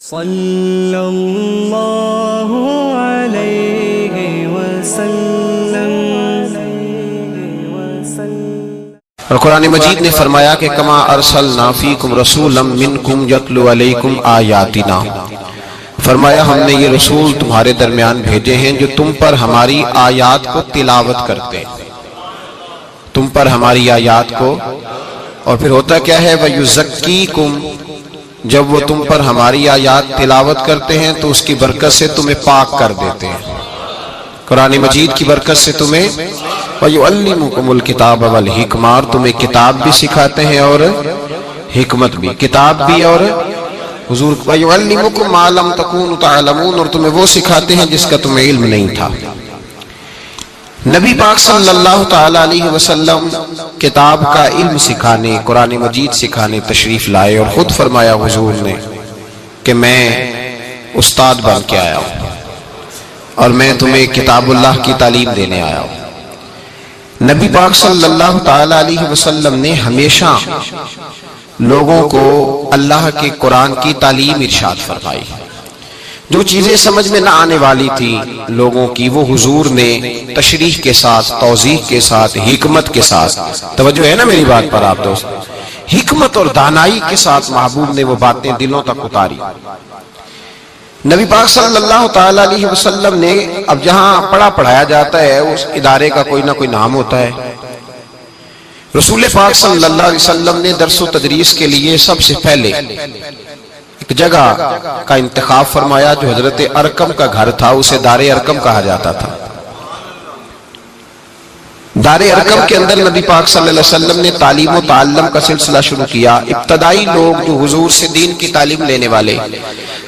صلی اللہ علیہ وسلم۔ اور قرآن مجید نے فرمایا کہ کما ارسلنا فیکم رسولا منکم یتلو علیکم آیاتنا، فرمایا ہم نے یہ رسول تمہارے درمیان بھیجے ہیں جو تم پر ہماری آیات کو تلاوت کرتے ہیں، تم پر ہماری آیات کو۔ اور پھر ہوتا کیا ہے وَيُزَكِّيكُمْ، جب وہ تم پر ہماری آیات تلاوت کرتے ہیں تو اس کی برکت سے تمہیں پاک کر دیتے ہیں، قرآن مجید کی برکت سے تمہیں وَيُعَلِّمُكُمُ الْكِتَابَ وَالْحِكْمَةَ، اور تمہیں کتاب بھی سکھاتے ہیں اور حکمت بھی، کتاب بھی اور حضور وَيُعَلِّمُكُمْ مَا لَمْ تَكُونُوا تَعْلَمُونَ، اور تمہیں وہ سکھاتے ہیں جس کا تمہیں علم نہیں تھا۔ نبی پاک صلی اللہ تعالی علیہ وسلم کتاب کا علم سکھانے، قرآن مجید سکھانے تشریف لائے، اور خود فرمایا حضور نے کہ میں استاد بن کے آیا ہوں اور میں تمہیں کتاب اللہ کی تعلیم دینے آیا ہوں۔ نبی پاک صلی اللہ تعالی علیہ وسلم نے ہمیشہ لوگوں کو اللہ کے قرآن کی تعلیم ارشاد فرمائی۔ جو چیزیں سمجھ میں نہ آنے والی تھی لوگوں کی، وہ حضور نے تشریح کے ساتھ، توضیح کے ساتھ، حکمت کے ساتھ، توجہ ہے نا میری بات پر آپ دوست، حکمت اور دانائی کے ساتھ محبوب نے وہ باتیں دلوں تک اتاری۔ نبی پاک صلی اللہ تعالی علیہ وسلم نے، اب جہاں پڑھایا جاتا ہے اس ادارے کا کوئی نہ کوئی نام ہوتا ہے، رسول پاک صلی اللہ علیہ وسلم نے درس و تدریس کے لیے سب سے پہلے ایک جگہ کا انتخاب فرمایا جو حضرت ارقم کا گھر تھا، اسے دار ارقم کہا جاتا تھا۔ دار ارقم کے اندر نبی پاک صلی اللہ علیہ وسلم نے تعلیم و تعلم کا سلسلہ شروع کیا۔ ابتدائی لوگ جو حضور سے دین کی تعلیم لینے والے،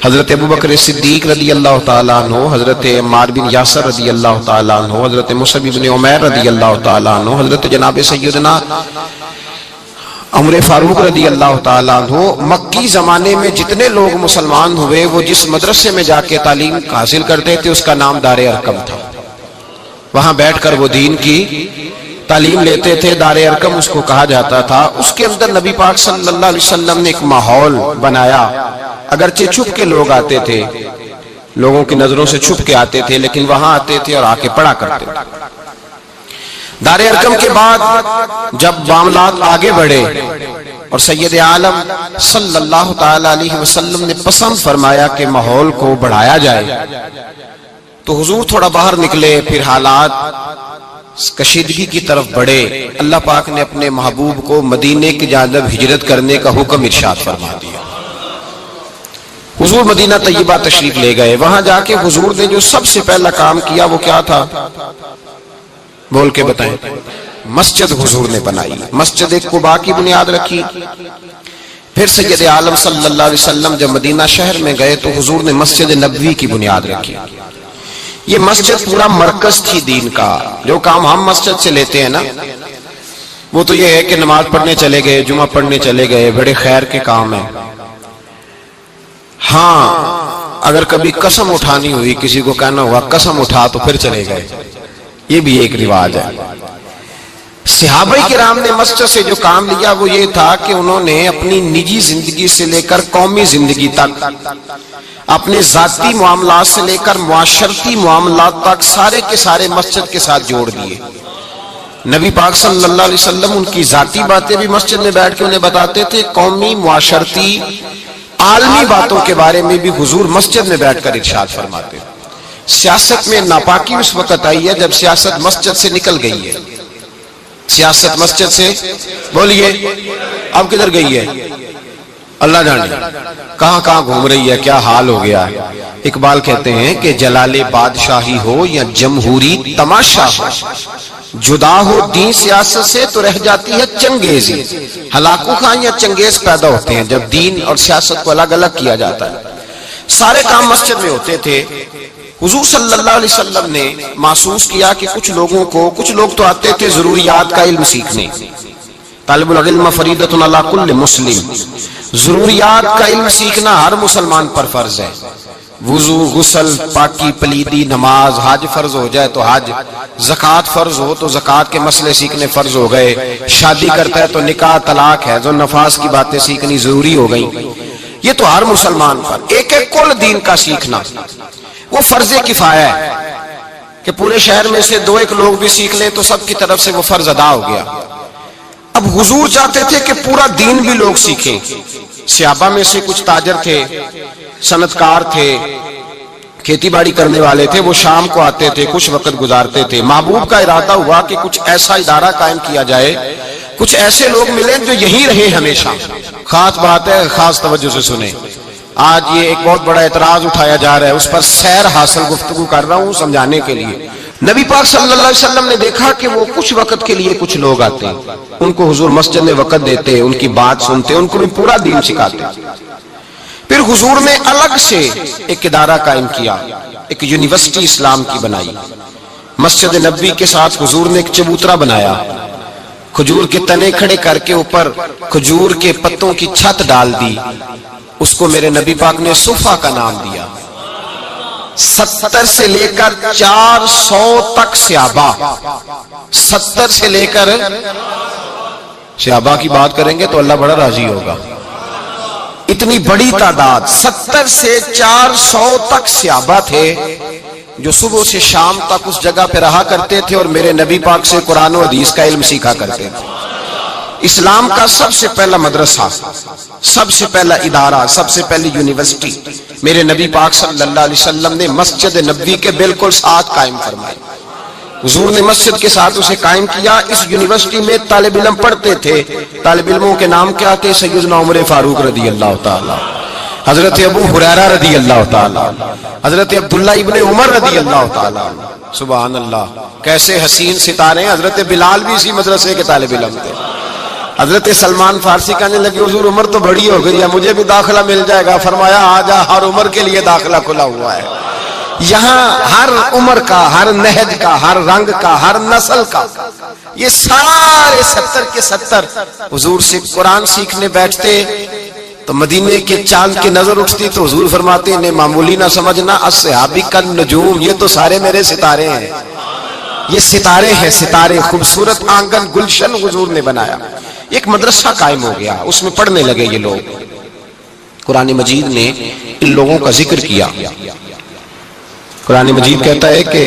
حضرت ابوبکر صدیق رضی اللہ تعالیٰ عنہ، حضرت عمار بن یاسر رضی اللہ تعالیٰ عنہ، حضرت مصعب بن عمیر رضی اللہ تعالیٰ عنہ، حضرت جناب سیدنا عمر فاروق رضی اللہ تعالیٰ عنہ، مکی زمانے میں جتنے لوگ مسلمان ہوئے وہ جس مدرسے میں جا کے تعلیم حاصل کرتے تھے اس کا نام دار ارقم تھا، وہاں بیٹھ کر وہ دین کی تعلیم لیتے تھے، دار ارقم اس کو کہا جاتا تھا۔ اس کے اندر نبی پاک صلی اللہ علیہ وسلم نے ایک ماحول بنایا، اگرچہ چھپ کے لوگ آتے تھے، لوگوں کی نظروں سے چھپ کے آتے تھے، لیکن وہاں آتے تھے اور آ کے پڑھا کرتے تھے۔ دار ارقم کے بعد جب معاملات آگے بڑھے اور سید عالم صلی اللہ تعالی علیہ وسلم نے پسند فرمایا کہ ماحول کو بڑھایا جائے تو حضور تھوڑا باہر نکلے، پھر حالات کشیدگی کی طرف بڑھے، اللہ پاک نے اپنے محبوب کو مدینے کی جانب ہجرت کرنے کا حکم ارشاد فرما دیا۔ حضور مدینہ طیبہ تشریف لے گئے، وہاں جا کے حضور نے جو سب سے پہلا کام کیا وہ کیا تھا بول کے بتائیں؟ مسجد حضور نے بنائی، مسجد قباء کی بنیاد رکھی۔ پھر سید عالم صلی اللہ علیہ وسلم جب مدینہ شہر میں گئے تو حضور نے مسجد نبوی کی بنیاد رکھی۔ یہ مسجد پورا مرکز تھی دین کا۔ جو کام ہم مسجد سے لیتے ہیں نا وہ تو یہ ہے کہ نماز پڑھنے چلے گئے، جمعہ پڑھنے چلے گئے، بڑے خیر کے کام ہیں۔ ہاں اگر کبھی قسم اٹھانی ہوئی، کسی کو کہنا ہوا قسم اٹھا، تو پھر چلے گئے، یہ بھی ایک رواج ہے۔ صحابہ کرام نے مسجد سے جو کام لیا وہ یہ تھا کہ انہوں نے اپنی نجی زندگی سے لے کر قومی زندگی تک، اپنے ذاتی معاملات سے لے کر معاشرتی معاملات تک سارے کے سارے مسجد کے ساتھ جوڑ دیے۔ نبی پاک صلی اللہ علیہ وسلم ان کی ذاتی باتیں بھی مسجد میں بیٹھ کے انہیں بتاتے تھے، قومی، معاشرتی، عالمی باتوں کے بارے میں بھی حضور مسجد میں بیٹھ کر ارشاد فرماتے۔ سیاست میں ناپاکی اس وقت آئی ہے جب سیاست مسجد سے نکل گئی ہے۔ سیاست مسجد سے، بولیے اب کدھر گئی ہے؟ اللہ جانے کہاں کہاں گھوم رہی ہے، کیا حال ہو گیا ہے۔ اقبال کہتے ہیں کہ جلال بادشاہی ہو یا جمہوری تماشا ہو، جدا ہو دین سیاست سے تو رہ جاتی ہے چنگیزی۔ ہلاکو خان یا چنگیز پیدا ہوتے ہیں جب دین اور سیاست کو الگ الگ کیا جاتا ہے۔ سارے کام مسجد میں ہوتے تھے۔ حضور صلی اللہ علیہ وسلم نے محسوس کیا کہ کچھ لوگ تو آتے تھے ضروریات کا علم سیکھنے، طالب العلم فریضۃ علی کل مسلم، ضروریات کا علم سیکھنا ہر مسلمان پر فرض ہے۔ وضو، غسل، پاکی، پلیدی، نماز، حج فرض ہو جائے تو حج، زکوٰۃ فرض ہو تو زکوٰۃ کے مسئلے سیکھنے فرض ہو گئے، شادی کرتا ہے تو نکاح، طلاق، حیض و نفاس کی باتیں سیکھنی ضروری ہو گئی۔ یہ تو ہر مسلمان پر ایک ایک کل دین کا سیکھنا وہ فرض کفایہ ہے کہ پورے شہر میں سے 2-1 لوگ بھی سیکھ لیں تو سب کی طرف سے وہ فرض ادا ہو گیا۔ اب حضور چاہتے تھے کہ پورا دین بھی لوگ سیکھیں۔ صحابہ میں سے کچھ تاجر تھے، صنعتکار تھے، کھیتی باڑی کرنے والے تھے، وہ شام کو آتے تھے، کچھ وقت گزارتے تھے۔ محبوب کا ارادہ ہوا کہ کچھ ایسا ادارہ قائم کیا جائے، کچھ ایسے لوگ ملیں جو یہی رہیں ہمیشہ۔ خاص بات ہے، خاص توجہ سے سنیں۔ آج یہ ایک بہت بڑا اعتراض اٹھایا جا رہا ہے، اس پر سیر حاصل گفتگو کر رہا ہوں سمجھانے کے لیے۔ نبی پاک صلی اللہ علیہ وسلم نے دیکھا کہ وہ کچھ وقت کے لیے کچھ لوگ آتے ہیں، ان کو حضور مسجد میں وقت دیتے، ان کی بات سنتے، ان کو بھی پورا دین سکھاتے۔ پھر حضور نے الگ سے ایک ادارہ قائم کیا، ایک یونیورسٹی اسلام کی بنائی۔ مسجد نبوی کے ساتھ حضور نے ایک چبوترا بنایا، کھجور کے تنے کھڑے کر کے اوپر کھجور کے پتوں کی چھت ڈال دی، اس کو میرے نبی پاک نے صفہ کا نام دیا۔ 70 سے لے کر 400 تک صحابہ، 70 سے لے کر صحابہ کی بات کریں گے تو اللہ بڑا راضی ہوگا۔ اتنی بڑی تعداد 70 سے 400 تک صحابہ تھے جو صبح سے شام تک اس جگہ پہ رہا کرتے تھے اور میرے نبی پاک سے قرآن و حدیث کا علم سیکھا کرتے تھے۔ اسلام کا سب سے پہلا مدرسہ، سب سے پہلا ادارہ، سب سے پہلی یونیورسٹی میرے نبی پاک صلی اللہ علیہ وسلم نے مسجد نبوی کے بالکل ساتھ قائم فرمائی۔ حضور نے مسجد کے ساتھ اسے قائم کیا۔ اس یونیورسٹی میں طالب علم پڑھتے تھے، طالب علموں کے نام کیا تھے؟ سیدنا عمر فاروق رضی اللہ تعالی، حضرت ابو ہریرہ رضی اللہ تعالی، حضرت عبداللہ ابن عمر رضی اللہ تعالی۔ سبحان اللہ، کیسے حسین ستارے ہیں۔ حضرت بلال بھی اسی مدرسے کے طالب علم تھے۔ حضرت سلمان فارسی کہنے لگے حضور عمر تو بڑی ہو گئی ہے، مجھے بھی داخلہ مل جائے گا۔ فرمایا آجا، ہر عمر کے لیے داخلہ کھلا ہوا ہے۔ یہاں ہر عمر کا، ہر نہج کا، ہر رنگ کا، ہر نسل کا، یہ سارے 70 کے 70 حضور سے قرآن سیکھنے بیٹھتے تو مدینے کے چاند کی نظر اٹھتی تو حضور فرماتے انہیں معمولی نہ سمجھنا، الصحابی کالنجوم، یہ تو سارے میرے ستارے ہیں، یہ ستارے ہیں، ستارے۔ خوبصورت آنگن گلشن حضور نے بنایا، ایک مدرسہ قائم ہو گیا، اس میں پڑھنے لگے یہ لوگ۔ قرآن مجید نے ان لوگوں کا ذکر کیا۔ قرآن مجید کہتا ہے کہ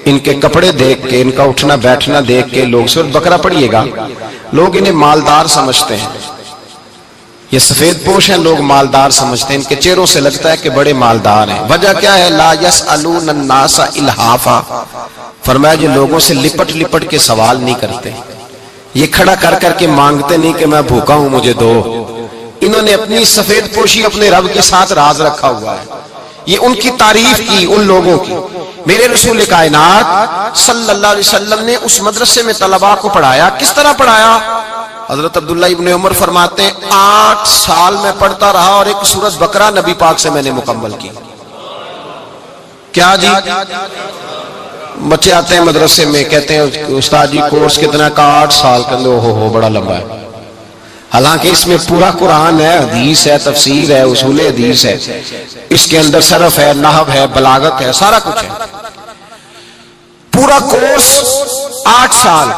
ان کے کپڑے دیکھ کے، ان کا اٹھنا بیٹھنا دیکھ کے لوگ، سورۃ بقرہ پڑھیے گا، لوگ انہیں مالدار سمجھتے ہیں۔ یہ سفید پوش ہیں، لوگ مالدار سمجھتے ہیں، ان کے چہروں سے لگتا ہے کہ بڑے مالدار ہیں۔ وجہ کیا ہے؟ لا یسألون الناس الحافا، فرمایا جو لوگوں سے لپٹ لپٹ کے سوال نہیں کرتے، یہ کھڑا کر کر کے مانگتے نہیں کہ میں بھوکا ہوں مجھے دو۔ انہوں نے اپنی سفید پوشی اپنے رب کے ساتھ راز رکھا ہوا ہے۔ یہ ان کی تعریف کی، ان لوگوں کی۔ میرے رسول کائنات صلی اللہ علیہ وسلم نے اس مدرسے میں طلباء کو پڑھایا۔ کس طرح پڑھایا؟ حضرت عبداللہ ابن عمر فرماتے ہیں 8 سال میں پڑھتا رہا اور ایک سورۃ بقرہ نبی پاک سے میں نے مکمل کی۔ کیا جی؟ بچے آتے ہیں مدرسے میں، کہتے ہیں استاد جی کورس کتنا کا؟ 8 سال کا۔ ہو بڑا لمبا ہے، حالانکہ اس میں پورا قرآن ہے، حدیث ہے، تفسیر ہے، اصول حدیث ہے، اس کے اندر صرف ہے، نحو ہے، بلاغت ہے، سارا کچھ ہے۔ پورا کورس 8 سال۔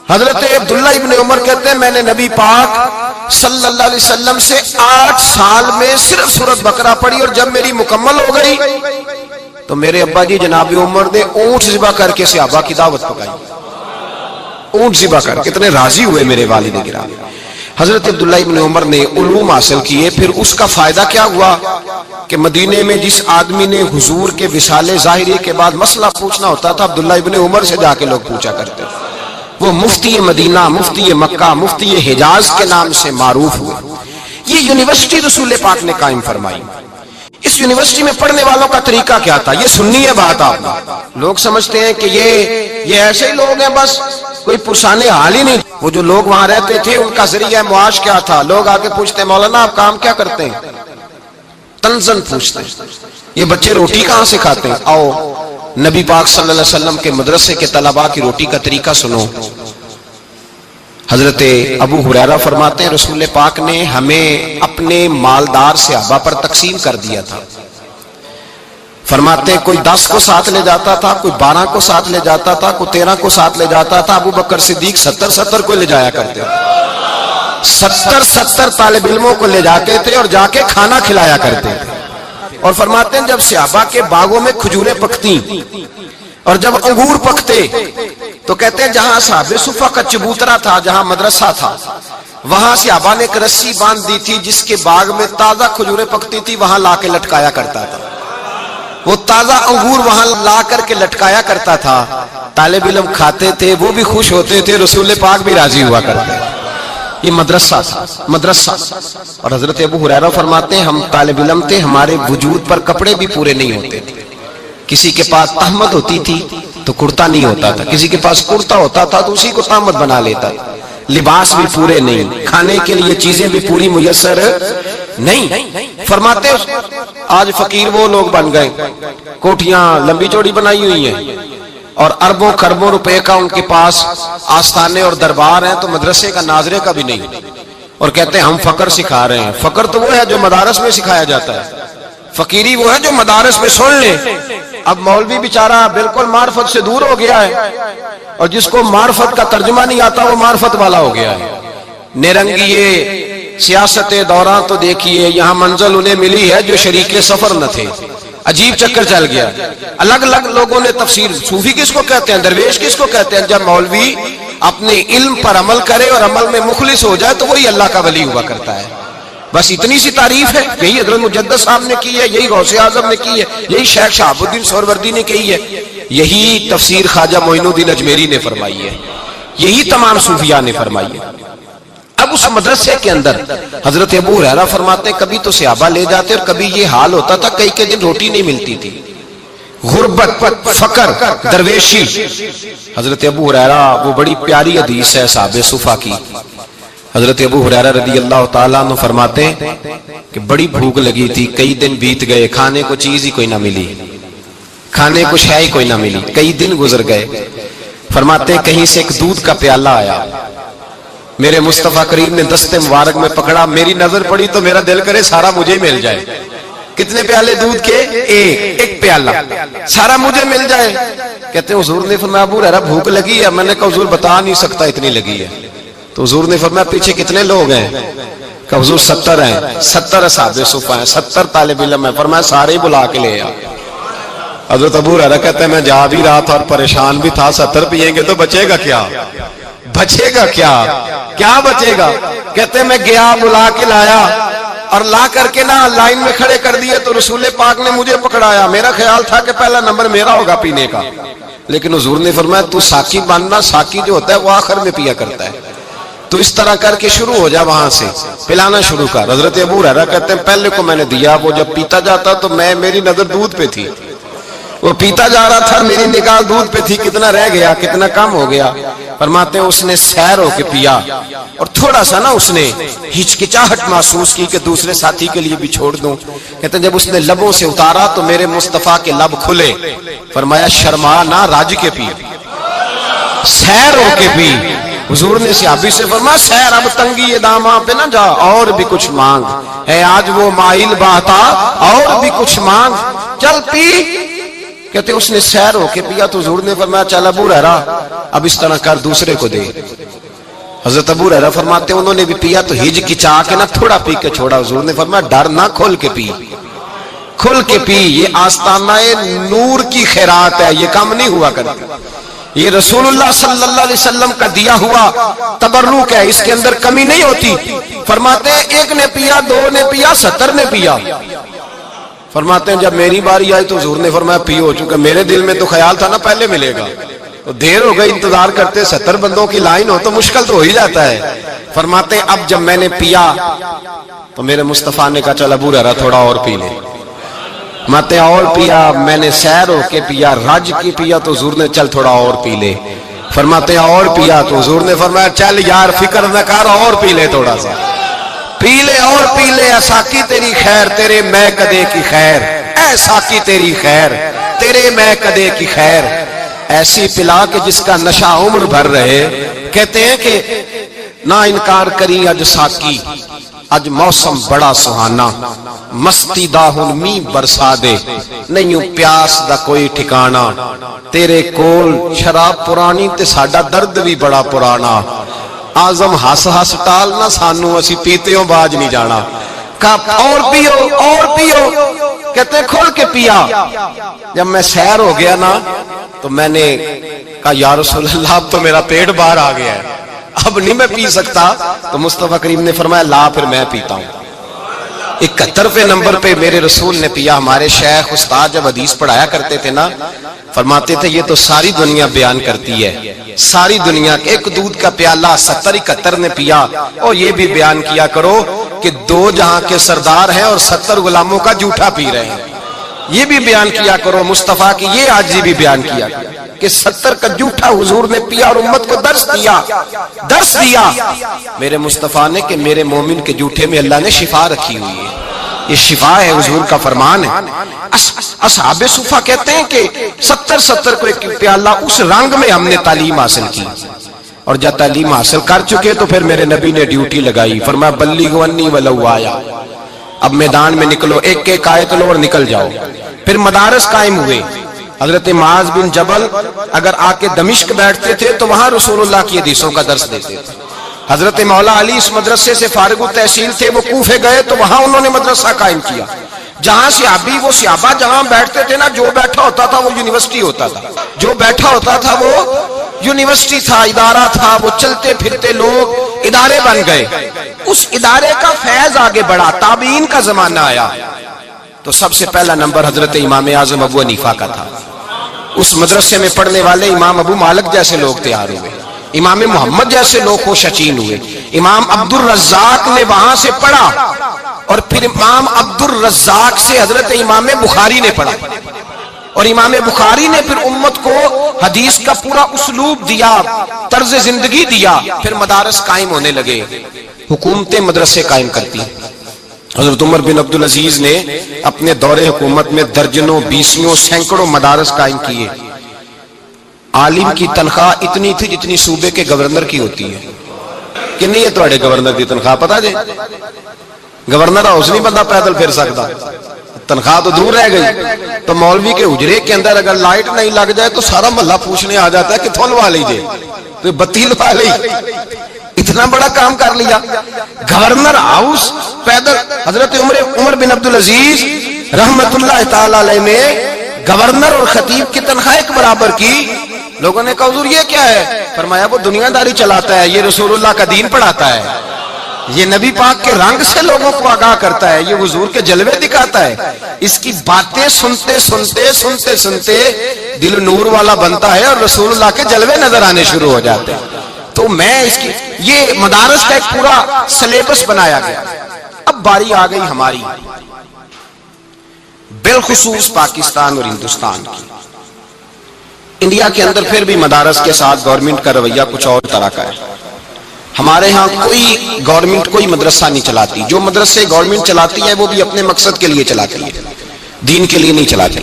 حضرت عبداللہ ابن عمر کہتے ہیں میں نے نبی پاک صلی اللہ علیہ وسلم سے 8 سال میں صرف سورۃ بقرہ پڑھی، اور جب میری مکمل ہو گئی تو میرے ابا جی جناب عمر نے اونٹ ذبح کر کے صحابہ کی دعوت پکائی۔ اونٹ ذبح کر، کتنے راضی ہوئے میرے والد گرامی۔ حضرت عبداللہ ابن عمر نے علوم حاصل کیے، پھر اس کا فائدہ کیا ہوا کہ مدینے میں جس آدمی نے حضور کے وصال ظاہری کے بعد مسئلہ پوچھنا ہوتا تھا، عبداللہ ابن عمر سے جا کے لوگ پوچھا کرتے تھے۔ وہ مفتی مدینہ، مفتی مکہ، مفتی حجاز کے نام سے معروف ہوئے۔ یہ یونیورسٹی رسول پاک نے قائم فرمائی۔ اس یونیورسٹی میں پڑھنے والوں کا طریقہ کیا تھا؟ یہ سننی ہے بات آپ نے۔ لوگ سمجھتے ہیں کہ یہ ایسے ہی لوگ ہیں، بس کوئی پرسان حال ہی نہیں۔ وہ جو لوگ وہاں رہتے تھے ان کا ذریعہ معاش کیا تھا؟ لوگ آگے پوچھتے ہیں مولانا آپ کام کیا کرتے ہیں؟ تنزن پوچھتے ہیں، یہ بچے روٹی کہاں سے کھاتے ہیں؟ آؤ نبی پاک صلی اللہ علیہ وسلم کے مدرسے کے طلباء کی روٹی کا طریقہ سنو۔ حضرت ابو ہریرہ فرماتے ہیں رسول پاک نے ہمیں اپنے مالدار صحابہ پر تقسیم کر دیا تھا۔ فرماتے ہیں کوئی 10 کو ساتھ لے جاتا تھا، کوئی 12 کو ساتھ لے جاتا تھا، کوئی 13 کو ساتھ لے جاتا تھا۔ ابو بکر صدیق 70 کو لے جایا کرتے تھے۔ 70 طالب علموں کو لے جاتے تھے اور جا کے کھانا کھلایا کرتے تھے. اور فرماتے ہیں جب صحابہ کے باغوں میں کھجوریں پکتی اور جب انگور پکتے تو کہتے ہیں جہاں صحابہ صفہ کا چبوترا تھا، جہاں مدرسہ تھا، وہاں صحابہ نے ایک رسی باندھ دی تھی جس کے باغ میں تازہ کھجوریں پکتی تھی، وہاں لا کے لٹکایا کرتا تھا. وہ تازہ انگور وہاں لا کر کے لٹکایا کرتا تھا. طالب علم کھاتے تھے، وہ بھی خوش ہوتے تھے، رسول پاک بھی راضی ہوا کرتے. یہ مدرسہ تھا، مدرسہ. اور حضرت ابو ہریرہ فرماتے ہیں ہم طالب علم تھے، ہمارے وجود پر کپڑے بھی پورے نہیں ہوتے تھے. کسی کے پاس تہمت ہوتی تھی تو کرتا نہیں ہوتا تھا، کسی کے پاس کرتا ہوتا تھا تو اسی کو تہمت بنا لیتا تھا. لباس بھی پورے نہیں، کھانے کے لیے چیزیں بھی پوری میسر نہیں. فرماتے آج فقیر وہ لوگ بن گئے، کوٹھیاں لمبی چوڑی بنائی ہوئی ہیں اور اربوں خربوں روپے کا ان کے پاس آستانے اور دربار ہیں، تو مدرسے کا ناظرے کا بھی نہیں. اور کہتے ہیں ہم فقر سکھا رہے ہیں. فقر تو وہ ہے جو مدارس میں سکھایا جاتا ہے، فقیری وہ ہے جو مدارس میں سن لے. اب مولوی بیچارہ بالکل معرفت سے دور ہو گیا ہے، اور جس کو معرفت کا ترجمہ نہیں آتا وہ معرفت والا ہو گیا ہے. نیرنگیے سیاست دوران تو دیکھیے، یہاں منزل انہیں ملی ہے جو شریک سفر نہ تھے. عجیب چکر چل گیا. الگ الگ لوگوں نے تفسیر، صوفی کس کو کہتے ہیں، درویش کس کو کہتے ہیں. جب مولوی اپنے علم پر عمل کرے اور عمل میں مخلص ہو جائے تو وہی اللہ کا ولی ہوا کرتا ہے. بس اتنی سی تعریف ہے. یہی حضرت مجدد صاحب نے کی ہے، یہی غوث اعظم نے کی ہے، یہی شیخ شہاب الدین سہروردی نے کی ہے، یہی تفسیر خواجہ معین الدین اجمیری نے فرمائی ہے، یہی تمام صوفیاء نے فرمائی ہے. اب اس مدرسے کے اندر حضرت ابو ہریرہ فرماتے ہیں کبھی تو صحابہ لے جاتے اور کبھی یہ حال ہوتا تھا کئی دن روٹی نہیں ملتی تھی. غربت، فقر، درویشی. حضرت ابو ہریرہ، وہ بڑی پیاری حدیث ہے صحابہ صفہ کی. حضرت ابو ہریرہ رضی اللہ تعالیٰ عنہ فرماتے ہیں کہ بڑی بھوک لگی تھی، کئی دن بیت گئے، کھانے کو چیز ہی کوئی نہ ملی، کھانے کو شے ہی کوئی نہ ملی، کئی دن گزر گئے. فرماتے ہیں کہیں سے ایک دودھ کا پیالہ آیا، میرے مصطفیٰ کریم نے دست مبارک میں پکڑا، میری نظر پڑی تو میرا دل کرے سارا مجھے مل جائے. کتنے پیالے دودھ کے؟ ایک پیالہ، سارا مجھے مل جائے. کہتے ہیں حضور نے فرمایا ابو ہریرہ بھوک لگی ہے. میں نے کہا حضور بتا نہیں سکتا اتنی لگی ہے. تو حضور نے فرمایا پیچھے کتنے لوگ ہیں؟ کہ حضور 70 ہیں. 70 اصحاب صفہ ہیں، 70 طالب علم ہیں. فرمایا سارے ہی بلا کے لے آ. حضرت ابو ہریرہ کہتے ہیں میں جا بھی رہا تھا اور پریشان بھی تھا، 70 پیئیں گے تو بچے گا کیا؟ بچے گا کیا بچے گا؟ کہتے ہیں میں گیا، بلا کے لایا اور لا کر کے نا لائن میں کھڑے کر دیے تو رسول پاک نے مجھے پکڑایا. میرا خیال تھا کہ پہلا نمبر میرا ہوگا پینے کا، لیکن حضور نے فرمایا تو ساقی بننا، ساقی جو ہوتا ہے وہ آخر میں پیا کرتا ہے، تو اس طرح کر کے شروع ہو جا، وہاں سے پلانا شروع کر. حضرت ابو ہریرہ کہتے ہیں پہلے کو میں نے دیا، وہ جب پیتا جاتا تو میری نظر دودھ پہ تھی، وہ پیتا جا رہا تھا، میری نگاہ دودھ پہ تھی، کتنا رہ گیا، کتنا کم ہو گیا. فرماتے ہیں اس نے سیر ہو کے پیا اور تھوڑا سا نا اس نے ہچکچاہٹ محسوس کی کہ دوسرے ساتھی کے لیے بھی چھوڑ دوں. کہتے ہیں جب اس نے لبوں سے اتارا تو میرے مصطفیٰ کے لب کھلے. فرمایا شرما نہ، راج کے پی، سیر ہو کے پی. حضور نے صحابی سے فرمایا سیر، اب تنگی داماں پہ نہ جا، اور بھی کچھ مانگ ہے، آج وہ مائل بہتا، اور بھی کچھ مانگ، چل پی. کہتے اس نے سیر ہو کے پیا تو حضور نے فرمایا چل ابو ہریرہ اب اس طرح کر دوسرے کو دے. حضرت ابو ہریرہ فرماتے ہیں انہوں نے بھی پیا تو ہچکچا کے نہ تھوڑا پی کے چھوڑا. حضور نے فرمایا ڈر نہ، کھل کے پی، کھل کے پی. یہ آستانہ نور کی خیرات ہے، یہ کم نہیں ہوا کرتی. یہ رسول اللہ صلی اللہ علیہ وسلم کا دیا ہوا تبرک ہے، اس کے اندر کمی نہیں ہوتی. فرماتے ہیں ایک نے پیا، 2 نے پیا، 70 نے پیا. فرماتے ہیں جب میری باری آئی تو حضور نے فرمایا پی ہو چکا. میرے دل میں تو خیال تھا نا پہلے ملے گا، تو دیر ہو گئی انتظار کرتے، 70 بندوں کی لائن ہو تو مشکل تو ہو ہی جاتا ہے. فرماتے ہیں اب جب میں نے پیا تو میرے مصطفیٰ نے کہا چل ابو ہریرہ تھوڑا اور پی لے. ماتے اور پیا، میں نے سیر ہو کے پیا، رج کی پیا تو حضور نے چل تھوڑا اور پی لے. فرماتے ہیں اور پیا تو حضور نے فرمایا چل یار فکر نہ کر، اور پی لے، تھوڑا سا پی لے اور پی لے. ساقی تیری خیر، تیرے میں کدے کی خیر، اے ساقی تیری خیر، تیرے میں کدے کی خیر. ایسی پلا کہ جس کا نشہ عمر بھر رہے. کہتے ہیں کہ نہ انکار کری اج ساقی، اج موسم بڑا سہانا، مستی دا ہن می برسا دے، نہیں پیاس دا کوئی ٹھکانا. تیرے کول شراب پرانی تے ساڈا درد بھی بڑا پرانا. آزم ہس ہس ٹالنا سانو اسی پیتےوں باج نہیں جانا. کہا اور پیو اور پیو. کہتے کھول کے پیا. جب میں سیر ہو گیا نا تو میں نے کہا یا رسول اللہ اب تو میرا پیٹ باہر آ گیا ہے, اب نہیں میں پی سکتا. تو مصطفیٰ کریم نے فرمایا لا پھر میں پیتا ہوں. 71ویں نمبر پہ میرے رسول نے پیا. ہمارے شیخ استاد جب حدیث پڑھایا کرتے تھے نا فرماتے تھے یہ تو ساری دنیا بیان کرتی ہے, ساری دنیا ایک دودھ کا پیالہ 70-71 نے پیا. اور یہ بھی بیان کیا کرو کہ 2 جہاں کے سردار ہیں اور 70 غلاموں کا جھوٹا پی رہے ہیں. یہ بھی بیان کیا کرو مصطفیٰ کی یہ عاجزی بھی بیان کیا کہ 70 کا جھوٹا حضور نے پیا اور امت کو درس دیا. میرے مصطفیٰ نے کہ میرے مومن کے جھوٹے میں اللہ نے شفا رکھی ہوئی ہے. یہ شفا ہے, حضور کا فرمان ہے. اصحاب صفہ کہتے ہیں کہ 70 کو ایک پیالہ اس رنگ میں ہم نے تعلیم حاصل کی. اور جب تعلیم حاصل کر چکے تو پھر میرے نبی نے ڈیوٹی لگائی. فرمایا بلیغوا انی ولو آیا, اب میدان میں نکلو, ایک ایک آیت لو اور نکل جاؤ. پھر مدارس قائم ہوئے. حضرت معاذ بن جبل اگر آ کے دمشق بیٹھتے تھے تو وہاں رسول اللہ کی حدیثوں کا درس دیتے تھے. حضرت مولا علی اس مدرسے سے فارغ التحصیل تھے, وہ کوفے گئے تو وہاں انہوں نے مدرسہ قائم کیا. جہاں صحابی وہ صحابہ جہاں بیٹھتے تھے نا, جو بیٹھا ہوتا تھا وہ یونیورسٹی ہوتا تھا, جو بیٹھا ہوتا تھا وہ یونیورسٹی تھا, ادارہ تھا. وہ چلتے پھرتے لوگ ادارے بن گئے. اس ادارے کا فیض آگے بڑھا. تابعین کا زمانہ آیا تو سب سے پہلا نمبر حضرت امام اعظم ابو حنیفہ کا تھا. اس مدرسے میں پڑھنے والے امام ابو مالک جیسے لوگ تیار ہوئے, امام محمد جیسے لوگ خوش اچین ہوئے. امام عبد الرزاق نے وہاں سے پڑھا اور پھر امام عبد الرزاق سے حضرت امام بخاری نے پڑھا. اور امام بخاری نے پھر امت کو حدیث کا پورا اسلوب دیا, طرز زندگی دیا. پھر مدارس قائم ہونے لگے, حکومتیں مدرسے قائم کرتی. حضرت عمر بن عبدالعزیز نے اپنے دور حکومت میں درجنوں, بیسیوں, سینکڑوں مدارس قائم کیے. عالم کی تنخواہ اتنی تھی جتنی صوبے کے گورنر کی ہوتی ہے. کہ نہیں ہے تھوڑے گورنر کی تنخواہ پتا جی, گورنر ہاؤس نہیں بندہ پیدل پھر سکتا, تنخواہ تو دور رہ گئی. تو مولوی کے حجرے کے اندر اگر لائٹ نہیں لگ جائے تو سارا محلہ پوچھنے آ جاتا ہے کہ تھو لوا لیجیے, تو بتی لوا لی. اتنا بڑا کام کر لیا. گورنر ہاؤس پیدل. حضرت عمر بن عبدالعزیز رحمت اللہ تعالی علیہ نے گورنر اور خطیب کی تنخواہ ایک برابر کی. لوگوں نے کہا حضور یہ کیا ہے؟ فرمایا وہ دنیا داری چلاتا ہے, یہ رسول اللہ کا دین پڑھاتا ہے, یہ نبی پاک کے رنگ سے لوگوں کو آگاہ کرتا ہے, یہ حضور کے جلوے دکھاتا ہے. اس کی باتیں سنتے سنتے دل نور والا بنتا ہے اور رسول اللہ کے جلوے نظر آنے شروع ہو جاتے ہیں. تو میں اس کی یہ مدارس کا ایک پورا سلیبس بنایا گیا. اب باری آ گئی ہماری, بالخصوص پاکستان اور ہندوستان کی. انڈیا کے اندر پھر بھی مدارس کے ساتھ گورنمنٹ کا رویہ کچھ اور طرح کا ہے. ہمارے ہاں کوئی گورنمنٹ کوئی مدرسہ نہیں چلاتی. جو مدرسے گورنمنٹ چلاتی ہے وہ بھی اپنے مقصد کے لیے چلاتی ہے, دین کے لیے نہیں چلاتی.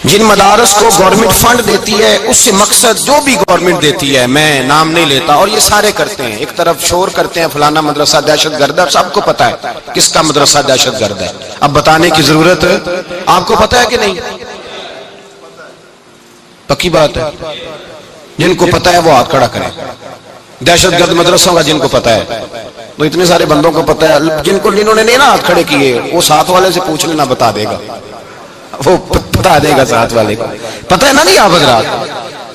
جن مدارس کو گورنمنٹ فنڈ دیتی ہے اس سے مقصد جو بھی گورنمنٹ دیتی ہے, میں نام نہیں لیتا, اور یہ سارے کرتے ہیں. ایک طرف شور کرتے ہیں فلانا مدرسہ دہشت گرد ہے, سب کو پتا ہے کس کا مدرسہ دہشت گرد ہے. اب بتانے کی ضرورت ہے, آپ کو پتا ہے کہ نہیں؟ پکی بات ہے. جن کو پتا ہے وہ ہاتھ کھڑا کریں. دہشت گرد مدرسوں کا جن کو پتا ہے, تو اتنے سارے بندوں کو پتا ہے. جنہوں نے نہیں نا ہاتھ کھڑے کیے وہ ساتھ والے سے پوچھ لینا, بتا دے گا, وہ بتا دے گا ساتھ والے کو. پتا ہے نا نہیں آپ حضرات؟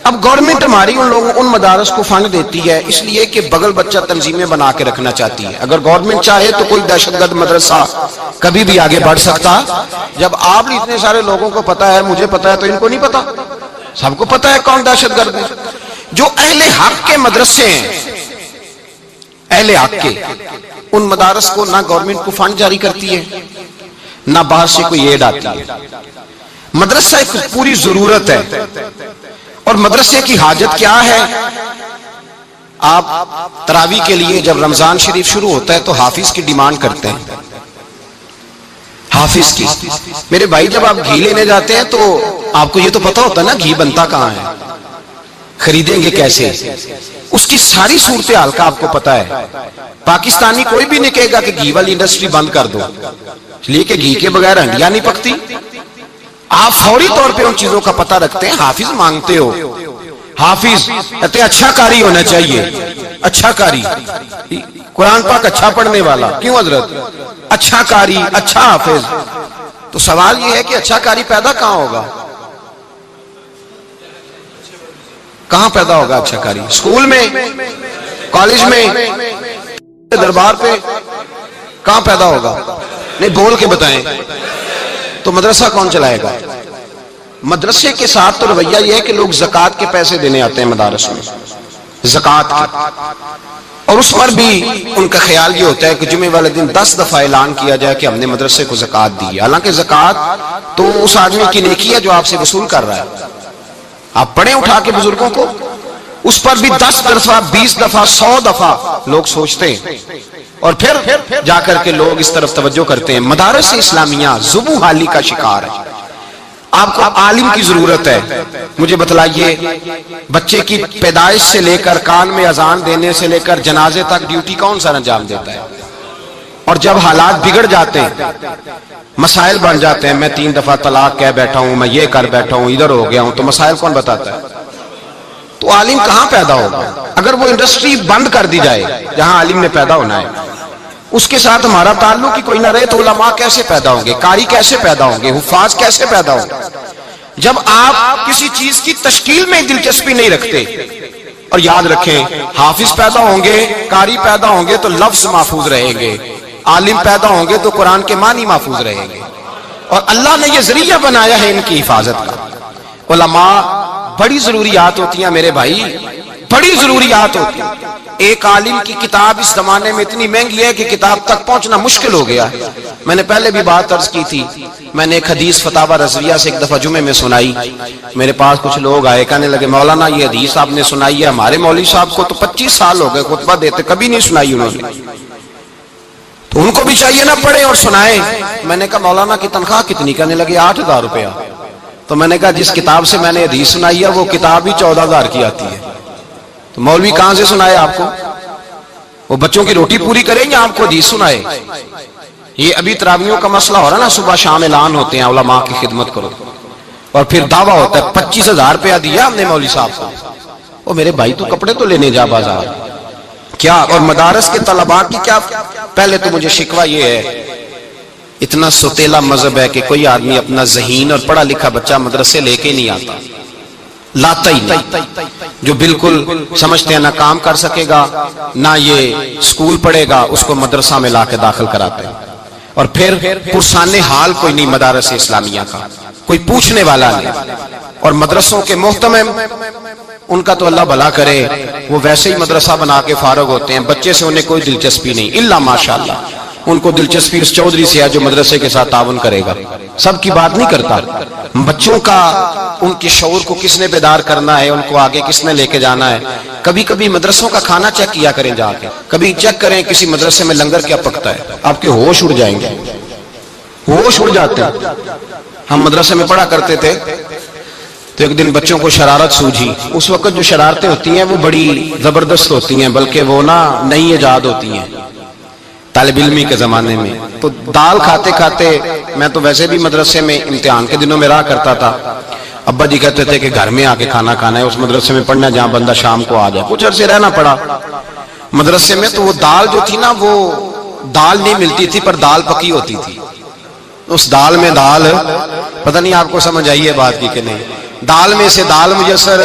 اب گورنمنٹ ہماری ان مدارس کو فنڈ دیتی ہے اس لیے کہ بغل بچہ تنظیمیں بنا کے رکھنا چاہتی ہے. اگر گورنمنٹ چاہے تو کوئی دہشت گرد مدرسہ کبھی بھی آگے بڑھ سکتا. جب آپ اتنے سارے لوگوں کو پتا ہے, مجھے پتا ہے, تو ان کو نہیں پتا؟ سب کو پتا ہے کون دہشت گرد ہے. جو اہل حق کے مدرسے ہیں, اہل حق کے, ان مدارس کو نہ گورنمنٹ کو فنڈ جاری کرتی ہے نہ باہر سے کوئی ایڈ آتی ہے. مدرسہ ایک پوری ضرورت ہے. اور مدرسے کی حاجت کیا ہے؟ آپ تراویح کے لیے جب رمضان شریف شروع ہوتا ہے تو حافظ کی ڈیمانڈ کرتے ہیں, حافظ کی. میرے بھائی جب آپ گھی لینے جاتے ہیں تو آپ کو یہ تو پتا ہوتا ہے نا گھی بنتا کہاں ہے, خریدیں گے کیسے, اس کی ساری صورتحال کا آپ کو پتا ہے. پاکستانی کوئی بھی نہیں کہے گا کہ گھی والی انڈسٹری بند کر دو, اس لیے کہ گھی کے بغیر ہنڈیاں نہیں پکتی. آپ فوری طور پہ ان چیزوں کا پتہ رکھتے ہیں, حافظ مانگتے ہو. حافظ کہتے ہیں اچھا قاری ہونا چاہیے، اچھا قاری، قرآن پاک اچھا پڑھنے والا، کیوں حضرت؟ اچھا قاری، اچھا حافظ۔ تو سوال یہ ہے کہ اچھا قاری پیدا کہاں ہوگا؟ کہاں پیدا ہوگا اچھا قاری؟ اسکول میں، کالج میں، دربار پہ؟ کہاں پیدا ہوگا؟ نہیں بول کے بتائیں۔ تو مدرسہ کون چلائے گا؟ مدرسے کے ساتھ تو رویہ یہ ہے کہ لوگ زکوٰۃ کے پیسے دینے آتے ہیں مدارس میں، زکوٰۃ کے، اور اس پر بھی ان کا خیال یہ ہوتا ہے کہ جمعے والے دن 10 دفعہ اعلان کیا جائے کہ ہم نے مدرسے کو زکوٰۃ دی ہے۔ حالانکہ زکوٰۃ تو اس آدمی کی نیکی ہے جو آپ سے وصول کر رہا ہے۔ آپ پڑھیں اٹھا کے بزرگوں کو، اس پر بھی 10 دفعہ 20 دفعہ 100 دفعہ لوگ سوچتے ہیں، اور پھر جا کر کے لوگ اس طرف توجہ کرتے ہیں۔ مدارس اسلامیہ ذبح حالی کا شکار ہے۔ آپ کو عالم کی ضرورت ہے۔ مجھے بتلائیے، بچے کی پیدائش سے لے کر کان میں اذان دینے سے لے کر جنازے تک ڈیوٹی کون سا انجام دیتا ہے؟ اور جب حالات بگڑ جاتے ہیں، مسائل بن جاتے ہیں، میں 3 دفعہ طلاق کہہ بیٹھا ہوں، میں یہ کر بیٹھا ہوں، ادھر ہو گیا ہوں، تو مسائل کون بتاتا ہے؟ تو عالم کہاں پیدا ہوگا؟ اگر وہ انڈسٹری بند کر دی جائے جہاں عالم نے پیدا ہونا ہے، اس کے ساتھ ہمارا تعلق ہی کوئی نہ رہے، تو علماء کیسے پیدا ہوں گے؟ قاری کیسے پیدا ہوں گے؟ حفاظ کیسے پیدا ہوں گے؟ جب آپ کسی چیز کی تشکیل میں دلچسپی نہیں رکھتے۔ اور یاد رکھیں، حافظ پیدا ہوں گے، قاری پیدا ہوں گے تو لفظ محفوظ رہیں گے، عالم پیدا ہوں گے تو قرآن کے معنی محفوظ رہیں گے، اور اللہ نے یہ ذریعہ بنایا ہے ان کی حفاظت کا۔ علماء بڑی ضروریات ہوتی ہیں میرے بھائی، بڑی ضروریات ہوتی ہیں۔ ایک عالم کی کتاب اس زمانے میں اتنی مہنگی ہے کہ کتاب تک پہنچنا مشکل ہو گیا ہے۔ میں نے پہلے بھی بات عرض کی تھی، میں نے ایک حدیث فتاوی رضویہ سے ایک دفعہ جمعے میں سنائی، میرے پاس کچھ لوگ آئے، کہنے لگے مولانا یہ حدیث آپ نے سنائی ہے، ہمارے مولوی صاحب کو تو 25 سال ہو گئے خطبہ دیتے، کبھی نہیں سنائی انہوں نے، تو ان کو بھی چاہیے نہ پڑھیں اور سنائیں۔ میں نے کہا مولانا کی تنخواہ کتنی؟ کہنے لگے 8000 روپیہ۔ تو میں نے کہا جس کتاب سے میں نے حدیث سنائی ہے وہ کتاب ہی 14000 کی آتی ہے، تو مولوی کہاں سے سنائے آپ کو؟ وہ بچوں کی روٹی پوری کریں یا آپ کو حدیث سنائے؟ یہ ابھی تراویحوں کا مسئلہ ہو رہا نا، صبح شام اعلان ہوتے ہیں علماء کی خدمت کرو، اور پھر دعویٰ ہوتا ہے 25000 روپیہ دیا ہم نے مولوی صاحب کو۔ وہ میرے بھائی تو کپڑے تو لینے جا بازار کیا؟ اور مدارس کے طلباء کی کیا؟ پہلے تو مجھے شکوہ یہ ہے، اتنا ستیلا مذہب ہے کہ کوئی آدمی اپنا ذہین اور پڑھا لکھا بچہ مدرسے لے کے نہیں آتا، لاتا ہی نہیں۔ جو بالکل سمجھتے ہیں نہ کام کر سکے گا نہ یہ اسکول پڑھے گا، اس کو مدرسہ میں لا کے داخل کراتے ہیں، اور پھر پرسان حال کوئی نہیں مدارس اسلامیہ کا، کوئی پوچھنے والا نہیں۔ اور مدرسوں کے محتمم، ان کا تو اللہ بھلا کرے، وہ ویسے ہی مدرسہ بنا کے فارغ ہوتے ہیں، بچے سے انہیں کوئی دلچسپی نہیں، الا ماشاءاللہ ان کو دلچسپی اس چودھری سے ہے جو مدرسے کے ساتھ تعاون کرے گا۔ سب کی بات نہیں کرتا، بچوں کا ان کے شعور کو کس نے بیدار کرنا ہے، ان کو آگے کس نے لے کے جانا ہے۔ کبھی کبھی مدرسوں کا کھانا چیک کیا کریں جا کے، کبھی چیک کریں کسی مدرسے میں لنگر کیا پکتا ہے، آپ کے ہوش اڑ جائیں گے، ہوش اڑ جاتے ہیں۔ ہم مدرسے میں پڑھا کرتے تھے تو ایک دن بچوں کو شرارت سوجھی۔ اس وقت جو شرارتیں ہوتی ہیں وہ بڑی زبردست ہوتی ہیں، بلکہ وہ نئی ایجاد ہوتی ہیں طالب علمی کے زمانے میں۔ تو دال کھاتے کھاتے، میں تو ویسے بھی مدرسے میں امتحان کے دنوں میں رہا کرتا تھا، ابا جی کہتے تھے کہ گھر میں آ کے کھانا کھانا ہے، اس مدرسے میں پڑھنا جہاں بندہ شام کو آ جائے۔ کچھ عرصے رہنا پڑا مدرسے میں، تو وہ دال جو تھی نا، وہ دال نہیں ملتی تھی پر دال پکی ہوتی تھی۔ اس دال میں دال، پتہ نہیں آپ کو سمجھ آئی ہے بات کی کہ نہیں، دال میں سے دال میسر۔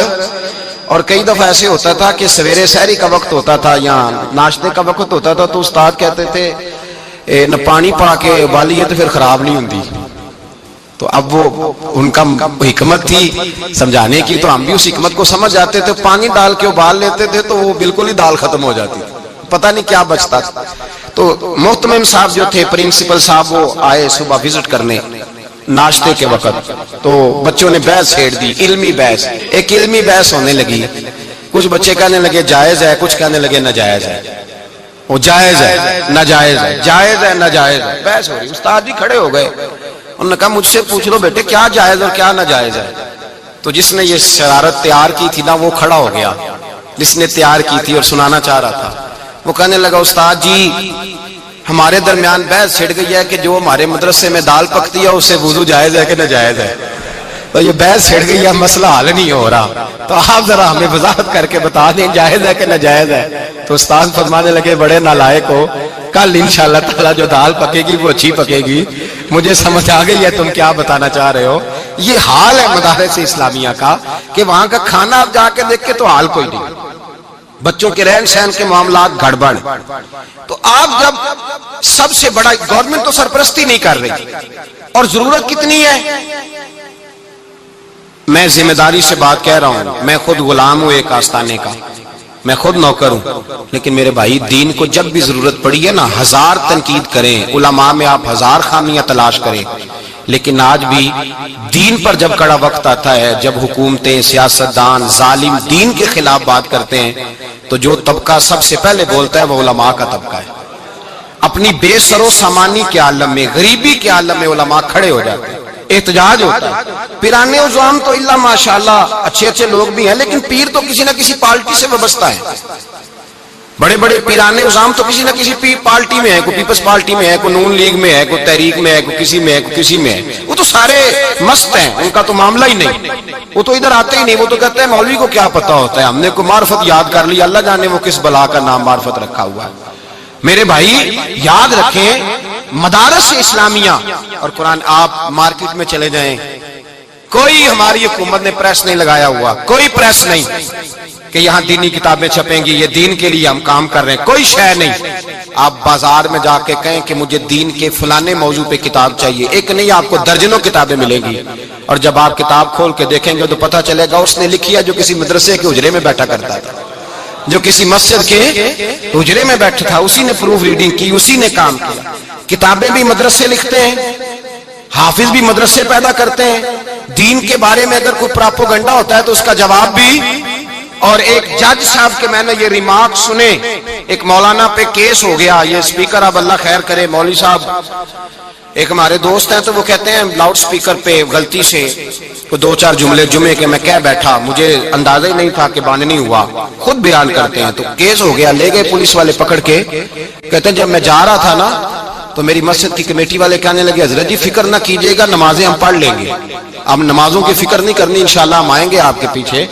اور کئی دفعہ ایسے ہوتا تھا کہ سویرے سحری کا وقت ہوتا تھا یا ناشتے کا وقت ہوتا تھا، تو استاد کہتے تھے نہ پانی پا کے ابالی ہے تو پھر خراب نہیں ہوتی۔ تو اب وہ ان کا حکمت تھی سمجھانے کی، تو ہم بھی اس حکمت کو سمجھ جاتے تھے، پانی ڈال کے ابال لیتے تھے تو وہ بالکل ہی دال ختم ہو جاتی، پتہ نہیں کیا بچتا تھا۔ تو محتمم صاحب جو تھے، پرنسپل صاحب، وہ آئے صبح وزٹ کرنے ناشتے کے وقت، تو بچوں نے بحث چھیڑ دی، علمی بحث، ایک علمی بحث ہونے لگی۔ کچھ بچے کہنے لگے جائز ہے، کچھ کہنے لگے ناجائز ہے، وہ جائز ہے ناجائز ہے، جائز ہے ناجائز ہے، بحث ہو رہی۔ استاد جی کھڑے ہو گئے، انہوں نے کہا مجھ سے پوچھ لو بیٹے کیا جائز اور کیا ناجائز ہے۔ تو جس نے یہ شرارت تیار کی تھی نا، وہ کھڑا ہو گیا، جس نے تیار کی تھی اور سنانا چاہ رہا تھا۔ وہ کہنے لگا استاد جی ہمارے درمیان بحث چھڑ گئی ہے کہ جو ہمارے مدرسے میں دال پکتی ہے اس سے وضو جائز ہے کہ ناجائز ہے۔ تو یہ بحث چھڑ گئی ہے، مسئلہ حل نہیں ہو رہا، تو آپ ذرا ہمیں وضاحت کر کے بتا دیں جائز ہے کہ ناجائز ہے۔ تو استاد فرمانے لگے بڑے نالائق ہو، کل انشاءاللہ تعالی جو دال پکے گی وہ اچھی پکے گی، مجھے سمجھ آ گئی ہے تم کیا بتانا چاہ رہے ہو۔ یہ حال ہے مدارس اسلامیہ کا کہ وہاں کا کھانا آپ جا کے دیکھ کے تو حال کوئی نہیں، بچوں کے رہن سہن کے معاملات گڑبڑ۔ تو آپ جب سب سے بڑا گورنمنٹ تو سرپرستی نہیں کر رہی، اور ضرورت کتنی ہے؟ میں ذمہ داری سے بات کہہ رہا ہوں، میں خود غلام ہوں ایک آستانے کا، میں خود نوکر ہوں، لیکن میرے بھائی دین کو جب بھی ضرورت پڑی ہے نا، ہزار تنقید کریں، علماء میں آپ ہزار خامیاں تلاش کریں، لیکن آج بھی دین پر جب کڑا وقت آتا ہے، جب حکومتیں، سیاستدان، ظالم دین کے خلاف بات کرتے ہیں، تو جو طبقہ سب سے پہلے بولتا ہے وہ علماء کا طبقہ ہے۔ اپنی بے سر و سامانی کے عالم میں، غریبی کے عالم میں علماء کھڑے ہو جاتے ہیں، احتجاج ہوتا ہے۔ پیرانے عظام تو اللہ ماشاءاللہ اچھے لوگ بھی ہیں، لیکن پیر تو کسی نہ کسی پارٹی سے وابستہ ہے۔ بڑے بڑے پیرانے عظام تو کسی نہ کسی پارٹی میں ہے، کوئی پیپلز پارٹی میں ہے، کوئی نون لیگ میں ہے، کوئی تحریک میں ہے، کوئی کسی میں ہے، کوئی کسی میں ہے۔ وہ تو سارے مست ہیں، ان کا تو معاملہ ہی نہیں، وہ تو ادھر آتے ہی نہیں، وہ تو کہتے ہیں مولوی کو کیا پتا ہوتا ہے، ہم نے کوئی معرفت یاد کر لی، اللہ جانے وہ کس بلا کا نام معرفت رکھا ہوا ہے۔ میرے بھائی یاد رکھیں، مدارس اسلامیہ اور قرآن، آپ مارکیٹ میں چلے جائیں، کوئی ہماری حکومت نے پریس نہیں لگایا ہوا، کوئی پریس نہیں کہ یہاں دینی کتابیں چھپیں گی، یہ دین کے لیے ہم کام کر رہے ہیں، کوئی شے نہیں۔ آپ بازار میں جا کے کہیں کہ مجھے دین کے فلانے موضوع پہ کتاب چاہیے، ایک نہیں آپ کو درجنوں کتابیں ملیں گی، اور جب آپ کتاب کھول کے دیکھیں گے تو پتہ چلے گا اس نے لکھی ہے جو کسی مدرسے کے حجرے میں بیٹھا کرتا تھا، جو کسی مسجد کے حجرے میں بیٹھا تھا، اسی نے پروف ریڈنگ کی، اسی نے کام کیا۔ کتابیں بھی مدرسے لکھتے ہیں، حافظ بھی مدرسے پیدا کرتے ہیں، دین کے بارے میں اگر کوئی پراپوگنڈا ہوتا ہے تو اس کا جواب بھی۔ اور ایک جج صاحب کے میں نے یہ ریمارک سنے، ایک مولانا پہ کیس ہو گیا، یہ سپیکر اب اللہ خیر کرے، مولوی صاحب ایک ہمارے دوست ہیں، تو وہ کہتے ہیں لاؤڈ سپیکر پہ غلطی سے کوئی دو چار جملے جمعے کے میں کہہ بیٹھا، مجھے اندازہ ہی نہیں تھا کہ باننی ہوا، خود بیان کرتے ہیں، تو کیس ہو گیا، لے گئے پولیس والے پکڑ کے، کہتے ہیں جب میں جا رہا تھا نا تو میری مسجد کی کمیٹی والے کہنے لگے حضرت جی فکر نہ کیجئے گا، نمازیں ہم پڑھ لیں گے، اب نمازوں کی فکر نہیں کرنی، انشاءاللہ ہم آئیں گے آپ کے پیچھے۔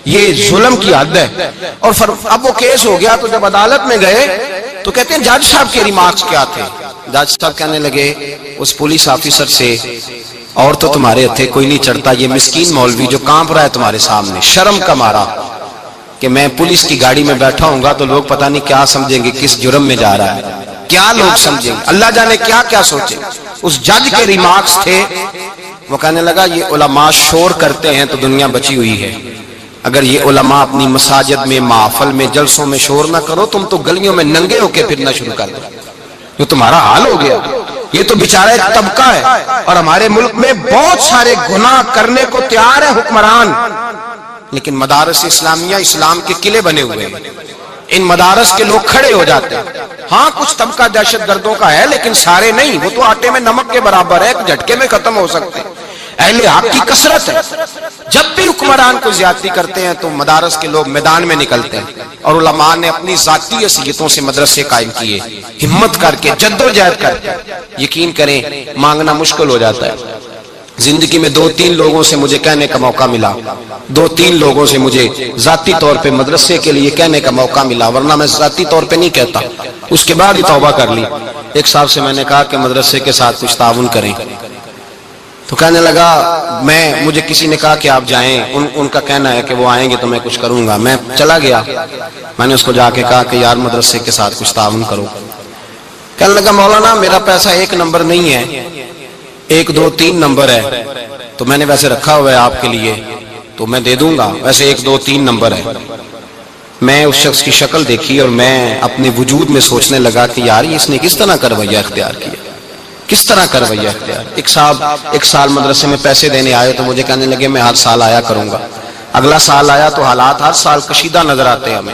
یہ ظلم کی حد ہے۔ اور اب وہ کیس ہو گیا تو جب عدالت میں گئے تو کہتے ہیں جج صاحب کے ریمارکس کیا تھے؟ جج صاحب کہنے لگے اس پولیس آفیسر سے، اور تو تمہارے ہتھے کوئی نہیں چڑھتا، یہ مسکین مولوی جو کانپ رہا ہے تمہارے سامنے، شرم کا مارا کہ میں پولیس کی گاڑی میں بیٹھا ہوں گا تو لوگ پتہ نہیں کیا سمجھیں گے، کس جرم میں جا رہا ہے، کیا لوگ سمجھیں گے، اللہ جانے کیا کیا سوچیں۔ اس جج کے ریمارکس تھے، وہ کہنے لگا یہ علماء شور کرتے ہیں تو دنیا بچی ہوئی ہے، اگر یہ علماء اپنی مساجد میں، محافل میں، جلسوں میں شور نہ کرو، تم تو گلیوں میں ننگے ہو کے پھرنا شروع کر دو، جو تمہارا حال ہو گیا۔ یہ تو بیچارہ ایک طبقہ ہے، اور ہمارے ملک میں بہت سارے گناہ کرنے کو تیار ہے حکمران، لیکن مدارس اسلامیہ اسلام کے قلعے بنے ہوئے ہیں، ان مدارس کے لوگ کھڑے ہو جاتے ہیں۔ ہاں کچھ طبقہ دہشت گردوں کا ہے، لیکن سارے نہیں، وہ تو آٹے میں نمک کے برابر ہے، ایک جھٹکے میں ختم ہو سکتے ہیں۔ اہل حق کی کثرت ہے، جب بھی حکمران کو زیادتی کرتے ہیں تو مدارس کے لوگ میدان میں نکلتے ہیں، اور علماء نے اپنی ذاتی حیثیتوں سے مدرسے قائم کیے، ہمت کر کے، جدوجہد کر کے۔ یقین کریں مانگنا مشکل ہو جاتا ہے۔ زندگی میں 2-3 لوگوں سے مجھے کہنے کا موقع ملا، 2-3 لوگوں سے مجھے ذاتی طور پہ مدرسے کے لیے کہنے کا موقع ملا، ورنہ میں ذاتی طور پہ نہیں کہتا، اس کے بعد ہی توبہ کر لی۔ ایک صاحب سے میں نے کہا کہ مدرسے کے ساتھ کچھ تعاون کریں، تو کہنے لگا مجھے کسی نے کہا کہ آپ جائیں، ان کا کہنا ہے کہ وہ آئیں گے تو میں کچھ کروں گا۔ میں چلا گیا، میں نے اس کو جا کے کہا کہ یار مدرسے کے ساتھ کچھ تعاون کرو۔ کہنے لگا مولانا میرا پیسہ 1 نمبر نہیں ہے، 1 2 3 نمبر ہے، تو میں نے ویسے رکھا ہوا ہے آپ کے لیے، تو میں دے دوں گا، ویسے 1 2 3 نمبر ہے۔ میں اس شخص کی شکل دیکھی اور میں اپنے وجود میں سوچنے لگا کہ یار اس نے کس طرح کا رویہ اختیار کیا، کس طرح کا رویہ اختیار۔ ایک صاحب 1 سال مدرسے میں پیسے دینے آئے تو مجھے کہنے لگے میں ہر سال آیا کروں گا۔ اگلا سال آیا تو حالات ہر سال کشیدہ نظر آتے ہیں ہمیں۔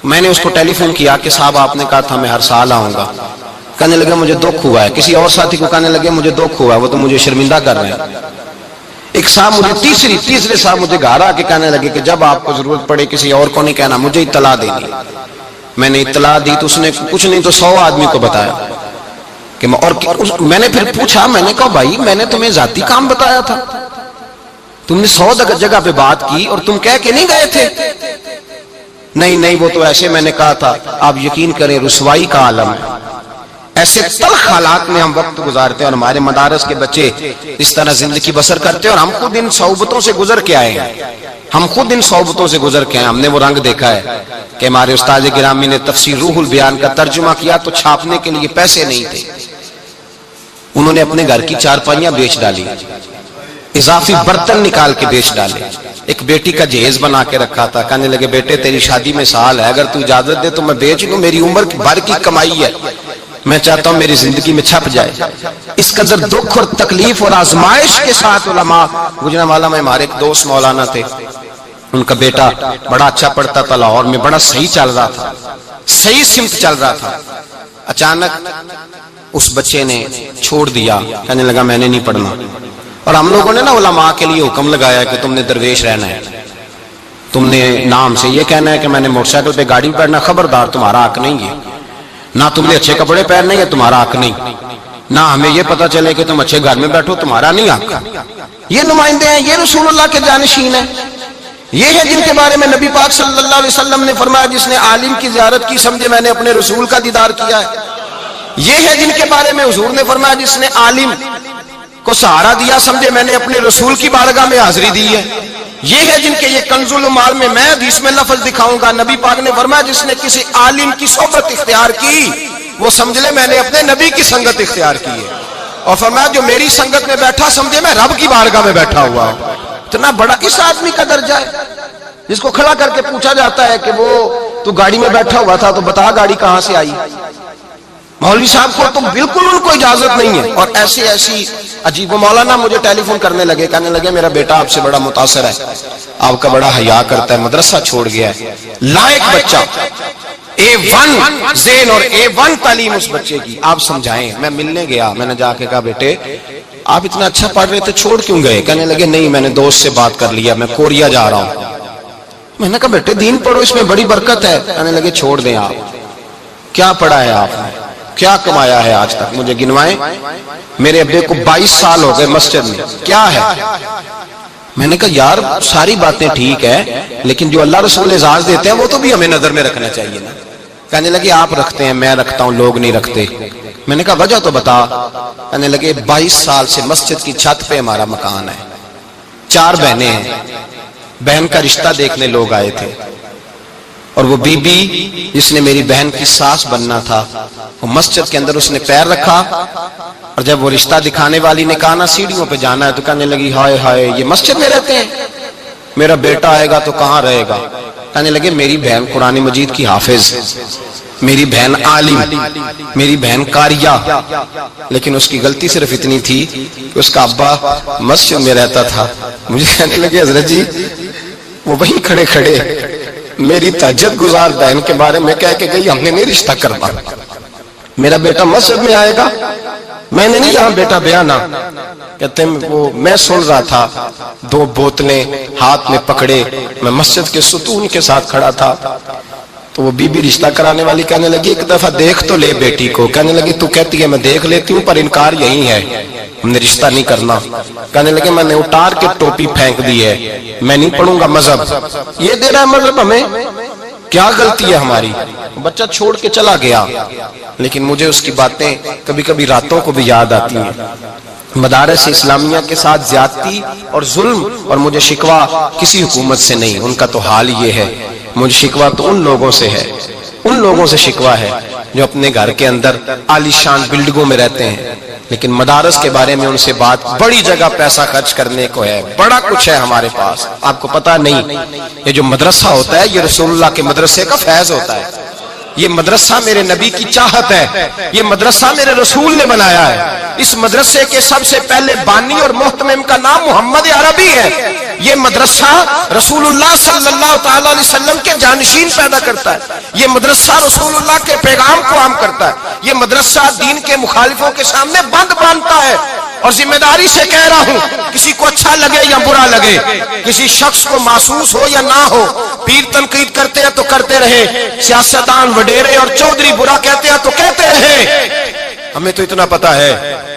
میں نے اس کو ٹیلی فون کیا کہ صاحب آپ نے کہا تھا میں ہر سال آؤں گا۔ کہنے لگے مجھے دکھ ہوا ہے۔ کسی اور ساتھی کو کہنے لگے مجھے دکھ ہوا ہے، وہ تو مجھے شرمندہ کر رہے ہیں۔ ایک صاحب مجھے تیسرے صاحب مجھے گھر آ کے کہنے لگے کہ جب آپ کو ضرورت پڑے کسی اور کو نہیں کہنا، مجھے اطلاع دینی۔ میں نے اطلاع دی تو اس نے کچھ نہیں تو 100 آدمی کو بتایا کہ اور میں نے پھر پوچھا، میں نے کہا بھائی میں نے تمہیں ذاتی کام بتایا تھا، تم نے 100 جگہ پہ بات کی اور تم کہہ کے نہیں گئے تھے؟ نہیں وہ تو ایسے میں نے کہا تھا. آپ یقین کریں رسوائی کا عالم ہے. ایسے تلخ حالات میں ہم وقت گزارتے ہیں اور ہمارے مدارس کے بچے اس طرح زندگی بسر کرتے ہیں. اور ہم خود ان صحبتوں سے گزر کے آئے ہیں. ہم نے وہ رنگ دیکھا ہے کہ ہمارے استاد گرامی نے تفسیر روح البیان کا ترجمہ کیا تو چھاپنے کے لیے پیسے نہیں تھے. انہوں نے اپنے گھر کی چارپائیاں بیچ ڈالی, اضافی برتن نکال کے بیچ ڈالے. ایک بیٹی کا جہیز بنا کے رکھا تھا. کہنے لگے بیٹے تیری شادی میں سال ہے, اگر تو اجازت دے تو میں بیچ لوں, میری عمر بھر کی کمائی ہے, میں چاہتا ہوں میری زندگی میں چھپ جائے. اس قدر دکھ اور تکلیف اور آزمائش کے ساتھ علماء گجرانوالہ میں ہمارے ایک دوست مولانا تھے, ان کا بیٹا بڑا اچھا پڑھتا تھا, لاہور میں بڑا صحیح چل رہا تھا, صحیح سمت چل رہا تھا. اچانک اس بچے نے چھوڑ دیا, کہنے لگا میں نے نہیں پڑھنا. اور ہم لوگوں نے نا علماء کے لیے حکم لگایا کہ تم نے درویش رہنا ہے, تم نے نام سے یہ کہنا ہے کہ میں نے موٹر سائیکل پہ گاڑی پہننا, خبردار تمہارا حق نہیں ہے. نہ تم نے اچھے کپڑے پہننے ہیں, تمہارا حق نہیں. نہ ہمیں یہ پتا چلے کہ تم اچھے گھر میں بیٹھو, تمہارا نہیں حق. یہ نمائندے ہیں, یہ رسول اللہ کے جانشین ہیں. یہ ہے جن کے بارے میں نبی پاک صلی اللہ علیہ وسلم نے فرمایا جس نے عالم کی زیارت کی سمجھے میں نے اپنے رسول کا دیدار کیا ہے. یہ ہے جن کے بارے میں حضور نے فرمایا جس نے عالم کو سہارا دیا سمجھے میں نے اپنے رسول کی بارگاہ میں حاضری دی ہے. یہ ہے جن کے یہ کنز المال میں حدیث میں لفظ دکھاؤں گا. نبی پاک نے فرمایا جس نے کسی عالم کی صحبت اختیار کی وہ سمجھ لے میں نے اپنے نبی کی سنگت اختیار کی ہے. اور فرمایا جو میری سنگت میں بیٹھا سمجھے میں رب کی بارگاہ میں بیٹھا ہوا ہوں. اتنا بڑا اس آدمی کا درجہ ہے جس کو کھڑا کر کے پوچھا جاتا ہے کہ وہ تو گاڑی میں بیٹھا ہوا تھا تو بتا گاڑی کہاں سے آئی. مولوی صاحب کو تو بالکل ان کو اجازت نہیں ہے. اور ایسی عجیب. وہ مولانا مجھے ٹیلی فون کرنے لگے, کہنے لگے میرا بیٹا آپ سے بڑا متاثر ہے, آپ کا بڑا حیا کرتا ہے, مدرسہ چھوڑ گیا ہے, لائق بچہ, A1 ذہن اور A1 تعلیم اس بچے کی, آپ سمجھائیں. میں ملنے گیا, میں نے جا کے کہا بیٹے آپ اتنا اچھا پڑھ رہے تھے چھوڑ کیوں گئے؟ کہنے لگے نہیں میں نے دوست سے بات کر لیا, میں کوریا جا رہا ہوں. میں نے کہا بیٹے دین پڑھو, اس میں بڑی برکت ہے. کہنے لگے چھوڑ دیں آپ. کیا پڑھا ہے آپ نے, کیا کمایا ہے آج تک, مجھے گنوائیں. میرے ابے کو 22 سال ہو گئے مسجد میں, کیا ہے؟ میں نے کہا یار ساری باتیں ٹھیک ہے لیکن جو اللہ رسول اعزاز دیتے ہیں وہ تو بھی ہمیں نظر میں رکھنا چاہیے نا. کہنے لگے آپ رکھتے ہیں, میں رکھتا ہوں, لوگ نہیں رکھتے. میں نے کہا وجہ تو بتا. کہنے لگے 22 سال سے مسجد کی چھت پہ ہمارا مکان ہے, 4 بہنیں ہیں, بہن کا رشتہ دیکھنے لوگ آئے تھے, اور وہ بی بی جس نے میری بہن کی ساس بننا تھا وہ مسجد کے اندر اس نے پیر رکھا, اور جب وہ رشتہ دکھانے والی نے کہا نا سیڑھیوں پہ جانا ہے تو کہنے لگی ہائے ہائے یہ مسجد میں رہتے ہیں, میرا بیٹا آئے گا تو کہاں رہے گا. کہنے لگے میری بہن قرآن مجید کی حافظ, میری بہن عالم, میری بہن قاریہ, لیکن اس کی غلطی صرف اتنی تھی کہ اس کا ابا مسجد میں رہتا تھا. مجھے کہنے لگے حضرت جی وہ وہیں کھڑے کھڑے میری تہجد گزار بہن کے بارے میں کہہ کے گئی ہم نے نہیں رشتہ کرنا, میرا بیٹا مسجد میں آئے گا. میں نے نہیں یہاں بیٹا بیانا. کہتے ہیں وہ میں سن رہا تھا, 2 بوتلیں ہاتھ میں پکڑے, میں مسجد کے ستون کے ساتھ کھڑا تھا. تو وہ بی بی رشتہ کرانے والی کہنے لگی ایک دفعہ دیکھ تو لے بیٹی کو. کہنے لگی تو کہتی ہے میں دیکھ لیتی ہوں پر انکار یہی ہے, ہم نے رشتہ نہیں کرنا. کہنے لگے میں نے اٹار کے ٹوپی پھینک دی ہے, میں نہیں پڑھوں گا مذہب. یہ دے رہا ہے مذہب ہمیں, کیا غلطی ہے ہماری. بچہ چھوڑ کے چلا گیا, لیکن مجھے اس کی باتیں کبھی کبھی راتوں کو بھی یاد آتی ہیں. مدارس اسلامیہ کے ساتھ زیادتی اور ظلم, اور مجھے شکوہ کسی حکومت سے نہیں, ان کا تو حال یہ ہے. مجھے شکوہ تو ان لوگوں سے ہے, ان لوگوں سے شکوہ ہے جو اپنے گھر کے اندر عالی شان بلڈنگوں میں رہتے ہیں, لیکن مدارس کے بارے میں ان سے بات, بڑی جگہ پیسہ خرچ کرنے کو ہے, بڑا کچھ ہے ہمارے پاس, آپ کو پتا نہیں. یہ جو مدرسہ ہوتا ہے یہ رسول اللہ کے مدرسے کا فیض ہوتا ہے. یہ مدرسہ میرے نبی کی چاہت ہے, یہ مدرسہ میرے رسول نے بنایا ہے. اس مدرسے کے سب سے پہلے بانی اور محتمم کا نام محمد عربی ہے. یہ مدرسہ رسول اللہ صلی اللہ تعالی علیہ وسلم کے جانشین پیدا کرتا ہے. یہ مدرسہ رسول اللہ کے پیغام کو عام کرتا ہے. یہ مدرسہ دین کے مخالفوں کے سامنے بند باندھتا ہے. اور ذمہ داری سے کہہ رہا ہوں, کسی کو اچھا لگے یا برا لگے, کسی شخص کو محسوس ہو یا نہ ہو, پیر تنقید کرتے ہیں تو کرتے رہے, سیاستدان وڈیرے اور چودھری برا کہتے ہیں تو کہتے رہے, ہمیں تو اتنا پتا ہے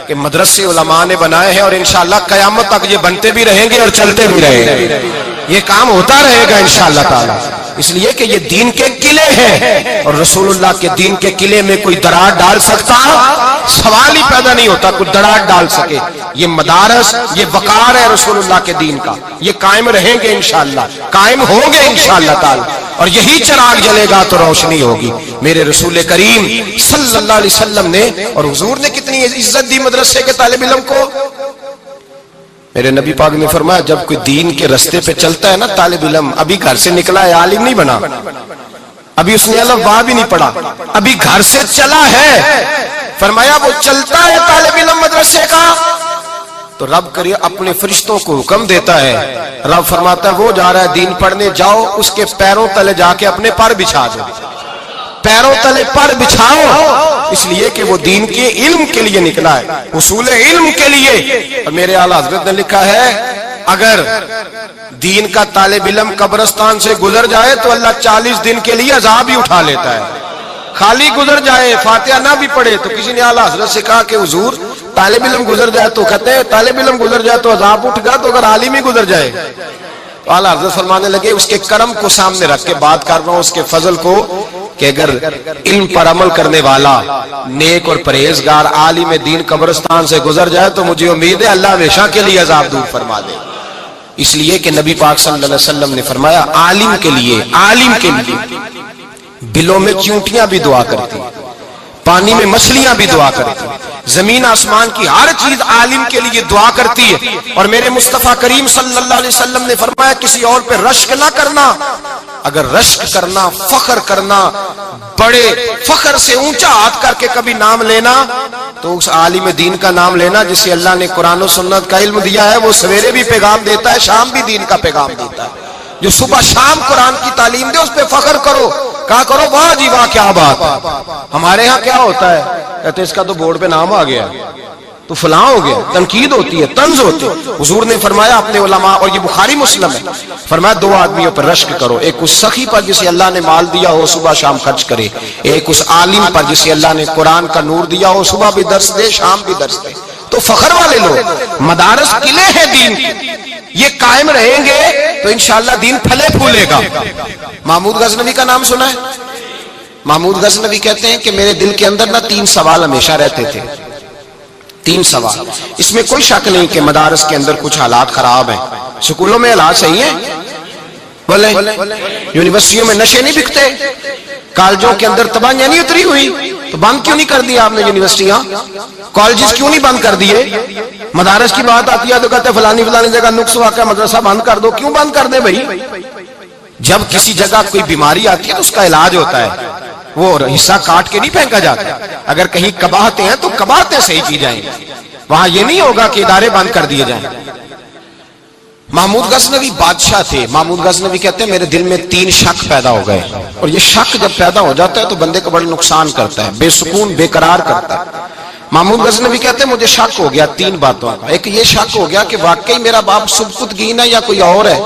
کہ مدرسے علماء نے بنائے ہیں اور انشاءاللہ قیامت تک یہ بنتے بھی رہیں گے اور چلتے بھی رہیں گے، یہ کام ہوتا رہے گا انشاءاللہ تعالی، اس لیے کہ یہ دین کے قلعے ہیں اور رسول اللہ کے دین کے قلعے میں کوئی دراڑ ڈال سکتا؟ سوال ہی پیدا نہیں ہوتا کوئی دراڑ ڈال سکے۔ یہ مدارس، یہ وقار ہے رسول اللہ کے دین کا، یہ قائم رہیں گے انشاءاللہ، قائم ہوں گے انشاءاللہ تعالی، اور یہی چراغ جلے گا تو روشنی ہوگی۔ میرے رسول کریم صلی اللہ علیہ وسلم نے اور حضور نے کتنی عزت دی مدرسے کے طالب علم کو۔ میرے نبی پاک نے فرمایا جب کوئی دین کے رستے پہ چلتا ہے نا طالب علم، ابھی گھر سے نکلا ہے، عالم نہیں بنا، ابھی اس نے الف با بھی نہیں پڑھا، ابھی گھر سے چلا ہے، فرمایا وہ چلتا ہے طالب علم مدرسے کا تو رب کرے اپنے فرشتوں کو حکم دیتا ہے، رب فرماتا ہے وہ جا رہا ہے دین پڑھنے، جاؤ اس کے پیروں تلے جا کے اپنے پر بچھا دو، پیروں تلے پر بچھاؤ، اس لیے کہ وہ دین کے علم کے لیے نکلا ہے، حصول علم کے لیے۔ اور میرے اعلیٰ حضرت نے لکھا ہے اگر دین کا طالب علم قبرستان سے گزر جائے تو اللہ 40 دن کے لیے عذاب ہی اٹھا لیتا ہے، خالی گزر جائے فاتحہ نہ بھی پڑھے تو کسی نے اعلیٰ حضرت سے کہا کہ حضور طالب علم گزر جائے تو کہتے ہیں طالب علم گزر جائے تو عذاب اٹھ گا، تو اگر عالم ہی گزر جائے تو اعلیٰ حضرت فرمانے لگے اس کے کرم کو سامنے رکھ کے بات کر رہا ہوں، اس کے فضل کو، کہ اگر علم پر عمل کرنے والا نیک اور پرہیزگار عالم دین قبرستان سے گزر جائے تو مجھے امید ہے اللہ ہمیشہ کے لیے عذاب دور فرما دے، اس لیے کہ نبی پاک صلی اللہ علیہ وسلم نے فرمایا عالم کے لیے بلوں میں چونٹیاں بھی دعا کرتی، پانی میں مچھلیاں بھی دعا کرتی، زمین آسمان کی ہر چیز عالم کے لیے دعا کرتی ہے۔ اور میرے مصطفیٰ کریم صلی اللہ علیہ وسلم نے فرمایا کسی اور پہ رشک نہ کرنا، اگر رشک کرنا، فخر کرنا، بڑے فخر سے اونچا ہاتھ کر کے کبھی نام لینا تو اس عالم دین کا نام لینا جسے اللہ نے قرآن و سنت کا علم دیا ہے، وہ سویرے بھی پیغام دیتا ہے، شام بھی دین کا پیغام دیتا ہے، جو صبح شام قرآن کی تعلیم دے اس پہ فخر کرو، کہا کرو واہ جی واہ کیا بات ہے۔ ہمارے ہاں کیا ہوتا ہے، کہتے اس کا تو بورڈ پہ نام آ گیا تو فلاں ہو گیا، تنقید ہوتی ہے، طنز ہوتی ہے۔ حضور نے فرمایا اپنے علماء، اور یہ بخاری مسلم ہے، فرمایا دو آدمیوں پر رشک کرو، ایک اس سخی پر جسے اللہ نے مال دیا ہو صبح شام خرچ کرے، ایک اس عالم پر جسے اللہ نے قرآن کا نور دیا ہو صبح بھی درس دے شام بھی درس دے۔ تو فخر والے لوگ، مدارس قلعے ہیں دین کے، یہ قائم رہیں گے تو انشاءاللہ دین پھلے پھولے گا۔ محمود غزنوی کا نام سنا ہے؟ محمود غزنوی کہتے ہیں کہ میرے دل کے اندر نہ 3 سوال ہمیشہ رہتے تھے، 3 سوال، اس میں کوئی شک نہیں کہ مدارس کے اندر کچھ حالات خراب ہیں، سکولوں میں حالات صحیح ہیں، بولے یونیورسٹیوں میں نشے نہیں بکتے، کالجوں کے اندر تباہیاں نہیں اتری ہوئی، تو بند کیوں نہیں کر دیا آپ نے یونیورسٹیاں، کالجز کیوں نہیں بند کر دیے؟ مدارس کی بات آتی ہے تو کہتے ہیں فلانی جگہ نقص واقع مدرسہ بند کر دو، کیوں بند کر دیں بھائی؟ جب کسی جگہ کوئی بیماری آتی ہے تو اس کا علاج ہوتا ہے، وہ حصہ کاٹ کے نہیں پھینکا جاتا، اگر کہیں قباحتیں ہیں تو قباحتیں صحیح کی جائیں، وہاں یہ نہیں ہوگا کہ ادارے بند کر دیے جائیں۔ محمود غزنوی بادشاہ تھے، محمود غزنوی کہتے ہیں میرے دل میں 3 شک پیدا ہو گئے، اور یہ شک جب پیدا ہو جاتا ہے تو بندے کو بڑا نقصان کرتا ہے، بے سکون بے قرار کرتا ہے۔ محمود غزنوی کہتے ہیں مجھے شک ہو گیا 3 باتوں کا، ایک یہ شک ہو گیا کہ واقعی میرا باپ سبکتگین ہے یا کوئی اور ہے،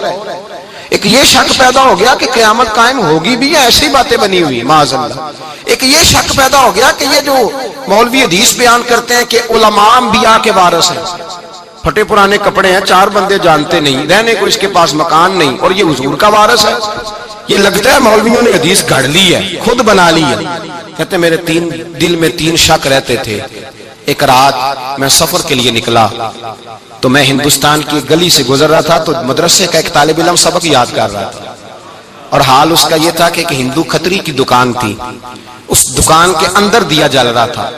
ایک یہ شک پیدا ہو گیا کہ قیامت قائم ہوگی بھی یا ایسی باتیں بنی ہوئی معاذ اللہ، ایک یہ شک پیدا ہو گیا کہ یہ جو مولوی حدیث بیان کرتے ہیں کہ علماء انبیاء کے وارث ہیں، پھٹے پرانے کپڑے ہیں، 4 بندے جانتے نہیں، رہنے کو اس کے پاس مکان نہیں، اور یہ حضور کا وارث ہے، یہ لگتا ہے مولویوں نے حدیث گھڑ لی ہے، خود بنا لی ہے۔ کہتے ہیں میرے دل میں 3 شک رہتے تھے۔ ایک رات میں سفر کے لیے نکلا تو میں ہندوستان کی گلی سے گزر رہا تھا تو مدرسے کا ایک طالب علم سبق یاد کر رہا تھا، اور حال اس کا یہ تھا کہ ایک ہندو کھتری کی دکان تھی، اس دکان کے اندر دیا جل رہا تھا،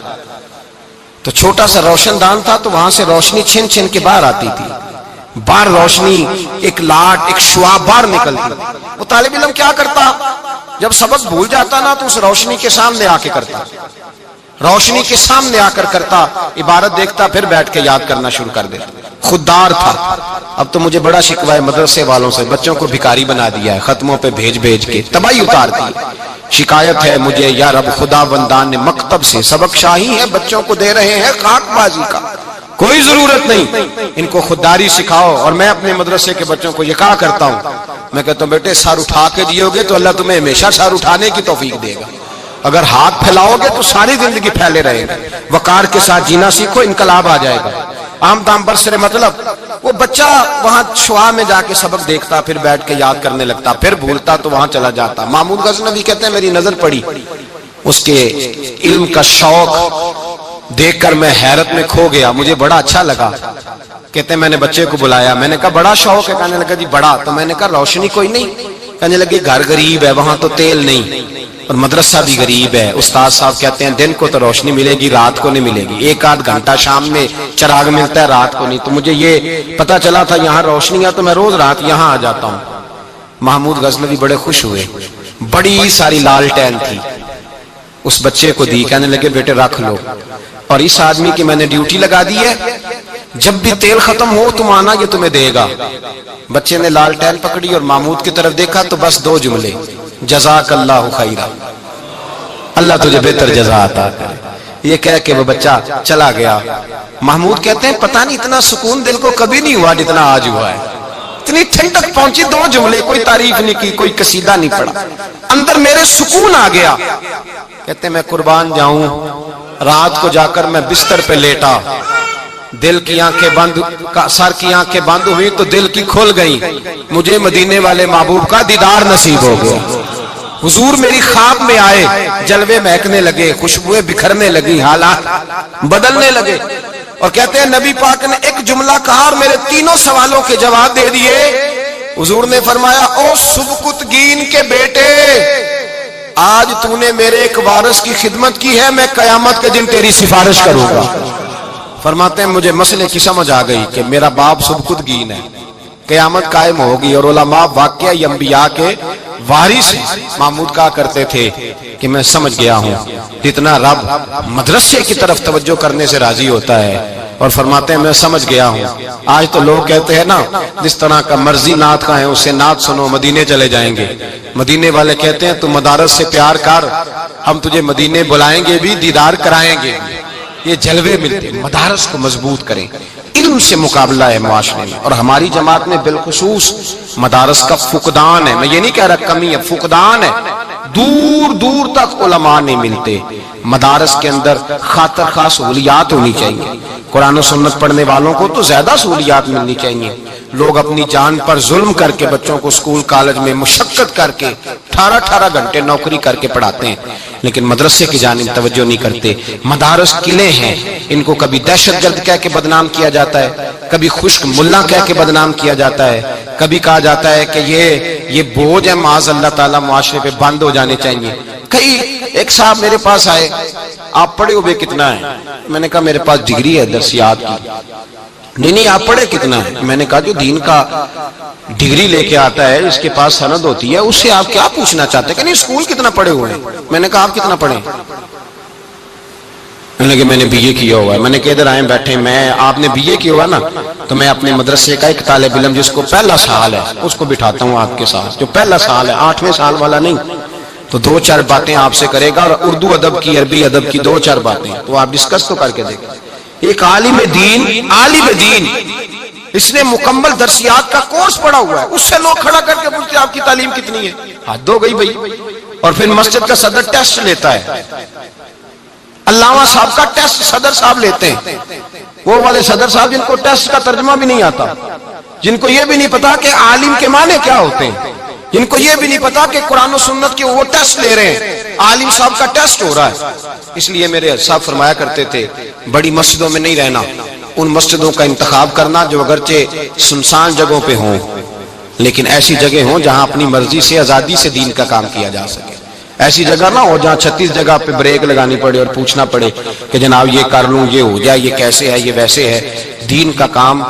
تو چھوٹا سا روشن دان تھا تو وہاں سے روشنی چھن چھن کے باہر آتی تھی، باہر روشنی ایک لاٹ ایک شعاع باہر نکلتی۔ وہ طالب علم کیا کرتا، جب سبق بھول جاتا نا تو اس روشنی کے سامنے آ کے کرتا، روشنی کے سامنے آ کر کرتا، عبارت دیکھتا پھر بیٹھ کے یاد کرنا شروع کر دیتا، خوددار تھا۔ اب تو مجھے بڑا شکوہ ہے مدرسے والوں سے، بچوں کو بھکاری بنا دیا ہے، ختموں پہ بھیج کے تباہی اتار دی۔ شکایت ہے مجھے یا رب خدا بندان نے مکتب سے سبق شاہی ہے بچوں کو دے رہے ہیں خاک بازی کا، کوئی ضرورت نہیں، ان کو خودداری سکھاؤ۔ اور میں اپنے مدرسے کے بچوں کو یہ کہا کرتا ہوں، میں کہتا ہوں بیٹے سر اٹھا کے جیو گے تو اللہ تمہیں ہمیشہ سر اٹھانے کی توفیق دے گا، اگر ہاتھ پھیلاؤ گے تو ساری زندگی پھیلے رہے گا. وقار کے ساتھ جینا سیکھو, انقلاب آ جائے گا. عام دام برسر مطلب وہ بچہ وہاں شعاع میں جا کے سبق دیکھتا, پھر بیٹھ کے یاد کرنے لگتا, پھر بھولتا تو وہاں چلا جاتا. محمود غزنوی کہتے ہیں میری نظر پڑی, اس کے علم کا شوق دیکھ کر میں حیرت میں کھو گیا, مجھے بڑا اچھا لگا. کہتے ہیں میں نے بچے کو بلایا, میں نے کہا بڑا شوق ہے؟ کہنے لگا جی بڑا. تو میں نے کہا روشنی کوئی نہیں؟ کہنے لگے گھر غریب ہے, وہاں تو تیل نہیں, اور مدرسہ بھی غریب ہے. استاد صاحب کہتے ہیں دن کو تو روشنی ملے گی, رات کو نہیں ملے گی. 1-8 گھنٹہ شام میں چراغ ملتا ہے, رات کو نہیں. تو مجھے یہ پتا چلا تھا یہاں روشنی ہے تو میں روز رات یہاں آ جاتا ہوں. محمود غزنوی بڑے خوش ہوئے, بڑی ساری لالٹین تھی, اس بچے کو دی. کہنے لگے بیٹے رکھ لو, اور اس آدمی کی میں نے ڈیوٹی لگا دی ہے, جب بھی تیل ختم ہو تم آنا, یہ تمہیں دے گا. بچے نے لالٹین پکڑی اور محمود کی طرف دیکھا تو بس 2 جملے, جزاک اللہ خیرہ, اللہ تجھے بہتر جزا عطا کرے. یہ کہہ کے وہ بچہ چلا گیا. محمود کہتے ہیں پتہ نہیں اتنا سکون دل کو کبھی نہیں ہوا جتنا آج ہوا ہے. اتنی ٹھنڈک پہنچی, 2 جملے, کوئی تعریف نہیں کی, کوئی قصیدہ نہیں پڑھا, اندر میرے سکون آ گیا. کہتے ہیں میں قربان جاؤں, رات کو جا کر میں بستر پہ لیٹا, دل کی آنکھیں بند, سر کی آنکھیں بند ہوئی تو دل کی کھل گئی. مجھے مدینے والے محبوب کا دیدار نصیب ہو گیا. حضور میری خواب میں آئے, جلوے مہکنے لگے, خوشبوئیں بکھرنے لگی, حالات بدلنے لگے. اور کہتے ہیں نبی پاک نے ایک جملہ کہا اور میرے 3 سوالوں کے جواب دے دیے. حضور نے فرمایا او سبکتگین کے بیٹے, آج تو نے میرے ایک وارث کی خدمت کی ہے, میں قیامت کے دن تیری سفارش کروں گا. فرماتے ہیں مجھے مسئلے کی سمجھ آ گئی کہ میرا باپ سبکتگین ہے, قیامت قائم ہوگی, اور علماء واقعہ انبیاء کے وارث ہیں. محمود کہا کرتے تھے کہ میں سمجھ گیا ہوں جتنا رب مدرسے کی طرف توجہ کرنے سے راضی ہوتا ہے. اور فرماتے ہیں میں سمجھ گیا ہوں. آج تو لوگ کہتے ہیں نا جس طرح کا مرضی نعت کا ہے اس سے نعت سنو, مدینے چلے جائیں گے. مدینے والے کہتے ہیں تو مدارس سے پیار کر, ہم تجھے مدینے بلائیں گے بھی, دیدار کرائیں گے. یہ جلوے ملتے, مدارس کو مضبوط کریں. علم سے مقابلہ ہے معاشرے میں, اور ہماری جماعت میں بالخصوص مدارس کا فقدان ہے. میں یہ نہیں کہہ رہا کمی ہے, فقدان ہے. دور دور تک علماء نہیں ملتے. مدارس کے اندر خاطر خواہ سہولیات ہونی چاہیے. قرآن و سنت پڑھنے والوں کو تو زیادہ سہولیات ملنی چاہیے. لوگ اپنی جان پر ظلم کر کے بچوں کو اسکول کالج میں مشقت کر کے 18 گھنٹے نوکری کر کے پڑھاتے ہیں, لیکن مدرسے کی جانب توجہ نہیں کرتے. مدارس قلعے ہیں, ان کو کبھی دہشت گرد کہہ کے بدنام کیا جاتا ہے, کبھی خشک ملا کہہ کے بدنام کیا جاتا ہے, کبھی کہا جاتا ہے کہ یہ بوجھ ہے معاذ اللہ تعالیٰ, معاشرے پہ بند ہو جانے چاہیے. ایک صاحب میرے پاس آئے, آپ پڑھے ہوئے کتنا ہے؟ میں نے کہا میرے پاس ڈگری ہے درسیات کی. نہیں آپ پڑھے کتنا ہے؟ میں نے کہا جو دین کا ڈگری لے کے آتا ہے, اس کے پاس سند ہوتی ہے, اس سے آپ کیا پوچھنا چاہتے ہیں؟ کہ نہیں اسکول کتنا پڑھے ہوئے ہیں؟ میں نے کہا آپ کتنا پڑھے؟ میں نے BA کیا ہوا ہے. میں نے کہا ادھر آئیں بیٹھے, آپ نے BA کیا ہوا نا, تو میں اپنے مدرسے کا ایک طالب علم جس کو پہلا سال ہے اس کو بٹھاتا ہوں آپ کے ساتھ, جو پہلا سال ہے, 8ویں سال والا نہیں, تو 2-4 باتیں آپ سے کرے گا, اور اردو ادب کی, عربی ادب کی 2-4 باتیں تو آپ ڈسکس تو کر کے دیکھیں. ایک عالم دین اس نے مکمل درسیات کا کورس پڑھا ہوا ہے, اس سے لوگ کھڑا کر کے پوچھتے آپ کی تعلیم کتنی ہے؟ حد ہو گئی بھائی. اور پھر مسجد کا صدر ٹیسٹ لیتا ہے, علامہ صاحب کا ٹیسٹ صدر صاحب لیتے ہیں, وہ والے صدر صاحب جن کو ٹیسٹ کا ترجمہ بھی نہیں آتا, جن کو یہ بھی نہیں پتا کہ عالم کے معنی کیا ہوتے ہیں, جن کو یہ بھی نہیں پتا کہ قرآن و سنت کے وہ ٹیسٹ لے رہے ہیں, عالم صاحب کا ٹیسٹ ہو رہا ہے. اس لیے میرے صاحب فرمایا کرتے تھے بڑی مسجدوں میں نہیں رہنا, ان مسجدوں کا انتخاب کرنا جو اگرچہ سنسان جگہوں پہ ہوں لیکن ایسی جگہ ہوں جہاں اپنی مرضی سے آزادی سے دین کا کام کیا جا سکے. ایسی جگہ نہ ہو جہاں 36 جگہ پہ بریک لگانی پڑے اور پوچھنا پڑے کہ جناب یہ کر لوں, یہ ہو جائے, یہ کیسے ہے, یہ ویسے ہے. دین کا کام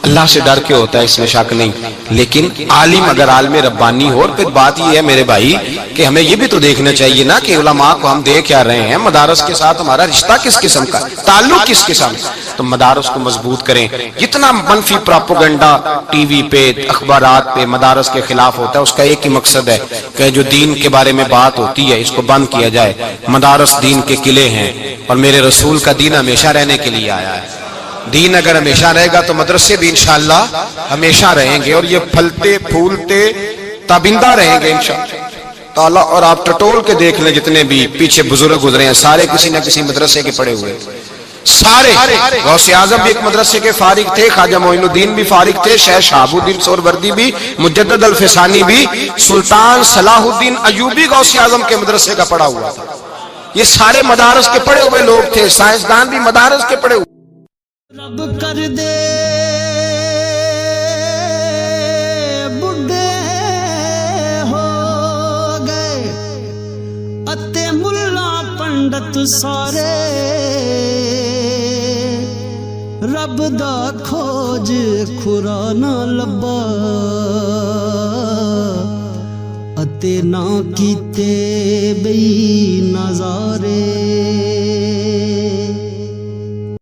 اللہ سے ڈر کے ہوتا ہے, اس میں شک نہیں, لیکن عالم اگر عالم ربانی ہو. اور پھر بات یہ ہے میرے بھائی کہ ہمیں یہ بھی تو دیکھنا چاہیے نا کہ علماء کو ہم دیکھ کیا رہے ہیں, مدارس کے ساتھ ہمارا رشتہ کس قسم کا, تعلق کس قسم. تو مدارس کو مضبوط کریں. جتنا منفی پراپوگنڈا ٹی وی پہ, اخبارات پہ مدارس کے خلاف ہوتا ہے, اس کا ایک ہی مقصد ہے کہ جو دین کے بارے میں بات ہوتی ہے اس کو بند کیا جائے. مدارس دین کے قلعے ہیں, اور میرے رسول کا دین ہمیشہ رہنے کے لیے آیا ہے. دین اگر ہمیشہ رہے گا تو مدرسے بھی انشاءاللہ ہمیشہ رہیں گے, اور یہ پھلتے پھولتے تابندہ رہیں گے انشاءاللہ. تعالیٰ، اور آپ ٹٹول کے دیکھ لیں جتنے بھی پیچھے بزرگ گزرے ہیں سارے کسی نہ کسی مدرسے کے پڑھے ہوئے، سارے۔ غوث اعظم بھی ایک مدرسے کے فارغ تھے، خواجہ معین الدین بھی فارغ تھے، شیخ شہاب الدین سہروردی بھی، مجدد الفسانی بھی، سلطان صلاح الدین ایوبی غوث اعظم کے مدرسے کا پڑھا ہوا تھا۔ یہ سارے مدارس کے پڑھے ہوئے لوگ تھے، سائنسدان بھی مدارس کے پڑھے ہوئے۔ رب کر دے بڈھے ہو گئے اتے ملا پنڈت سارے، رب دا کھوج کھرا نہ لبا اتے نہ کیتے بئی نظارے۔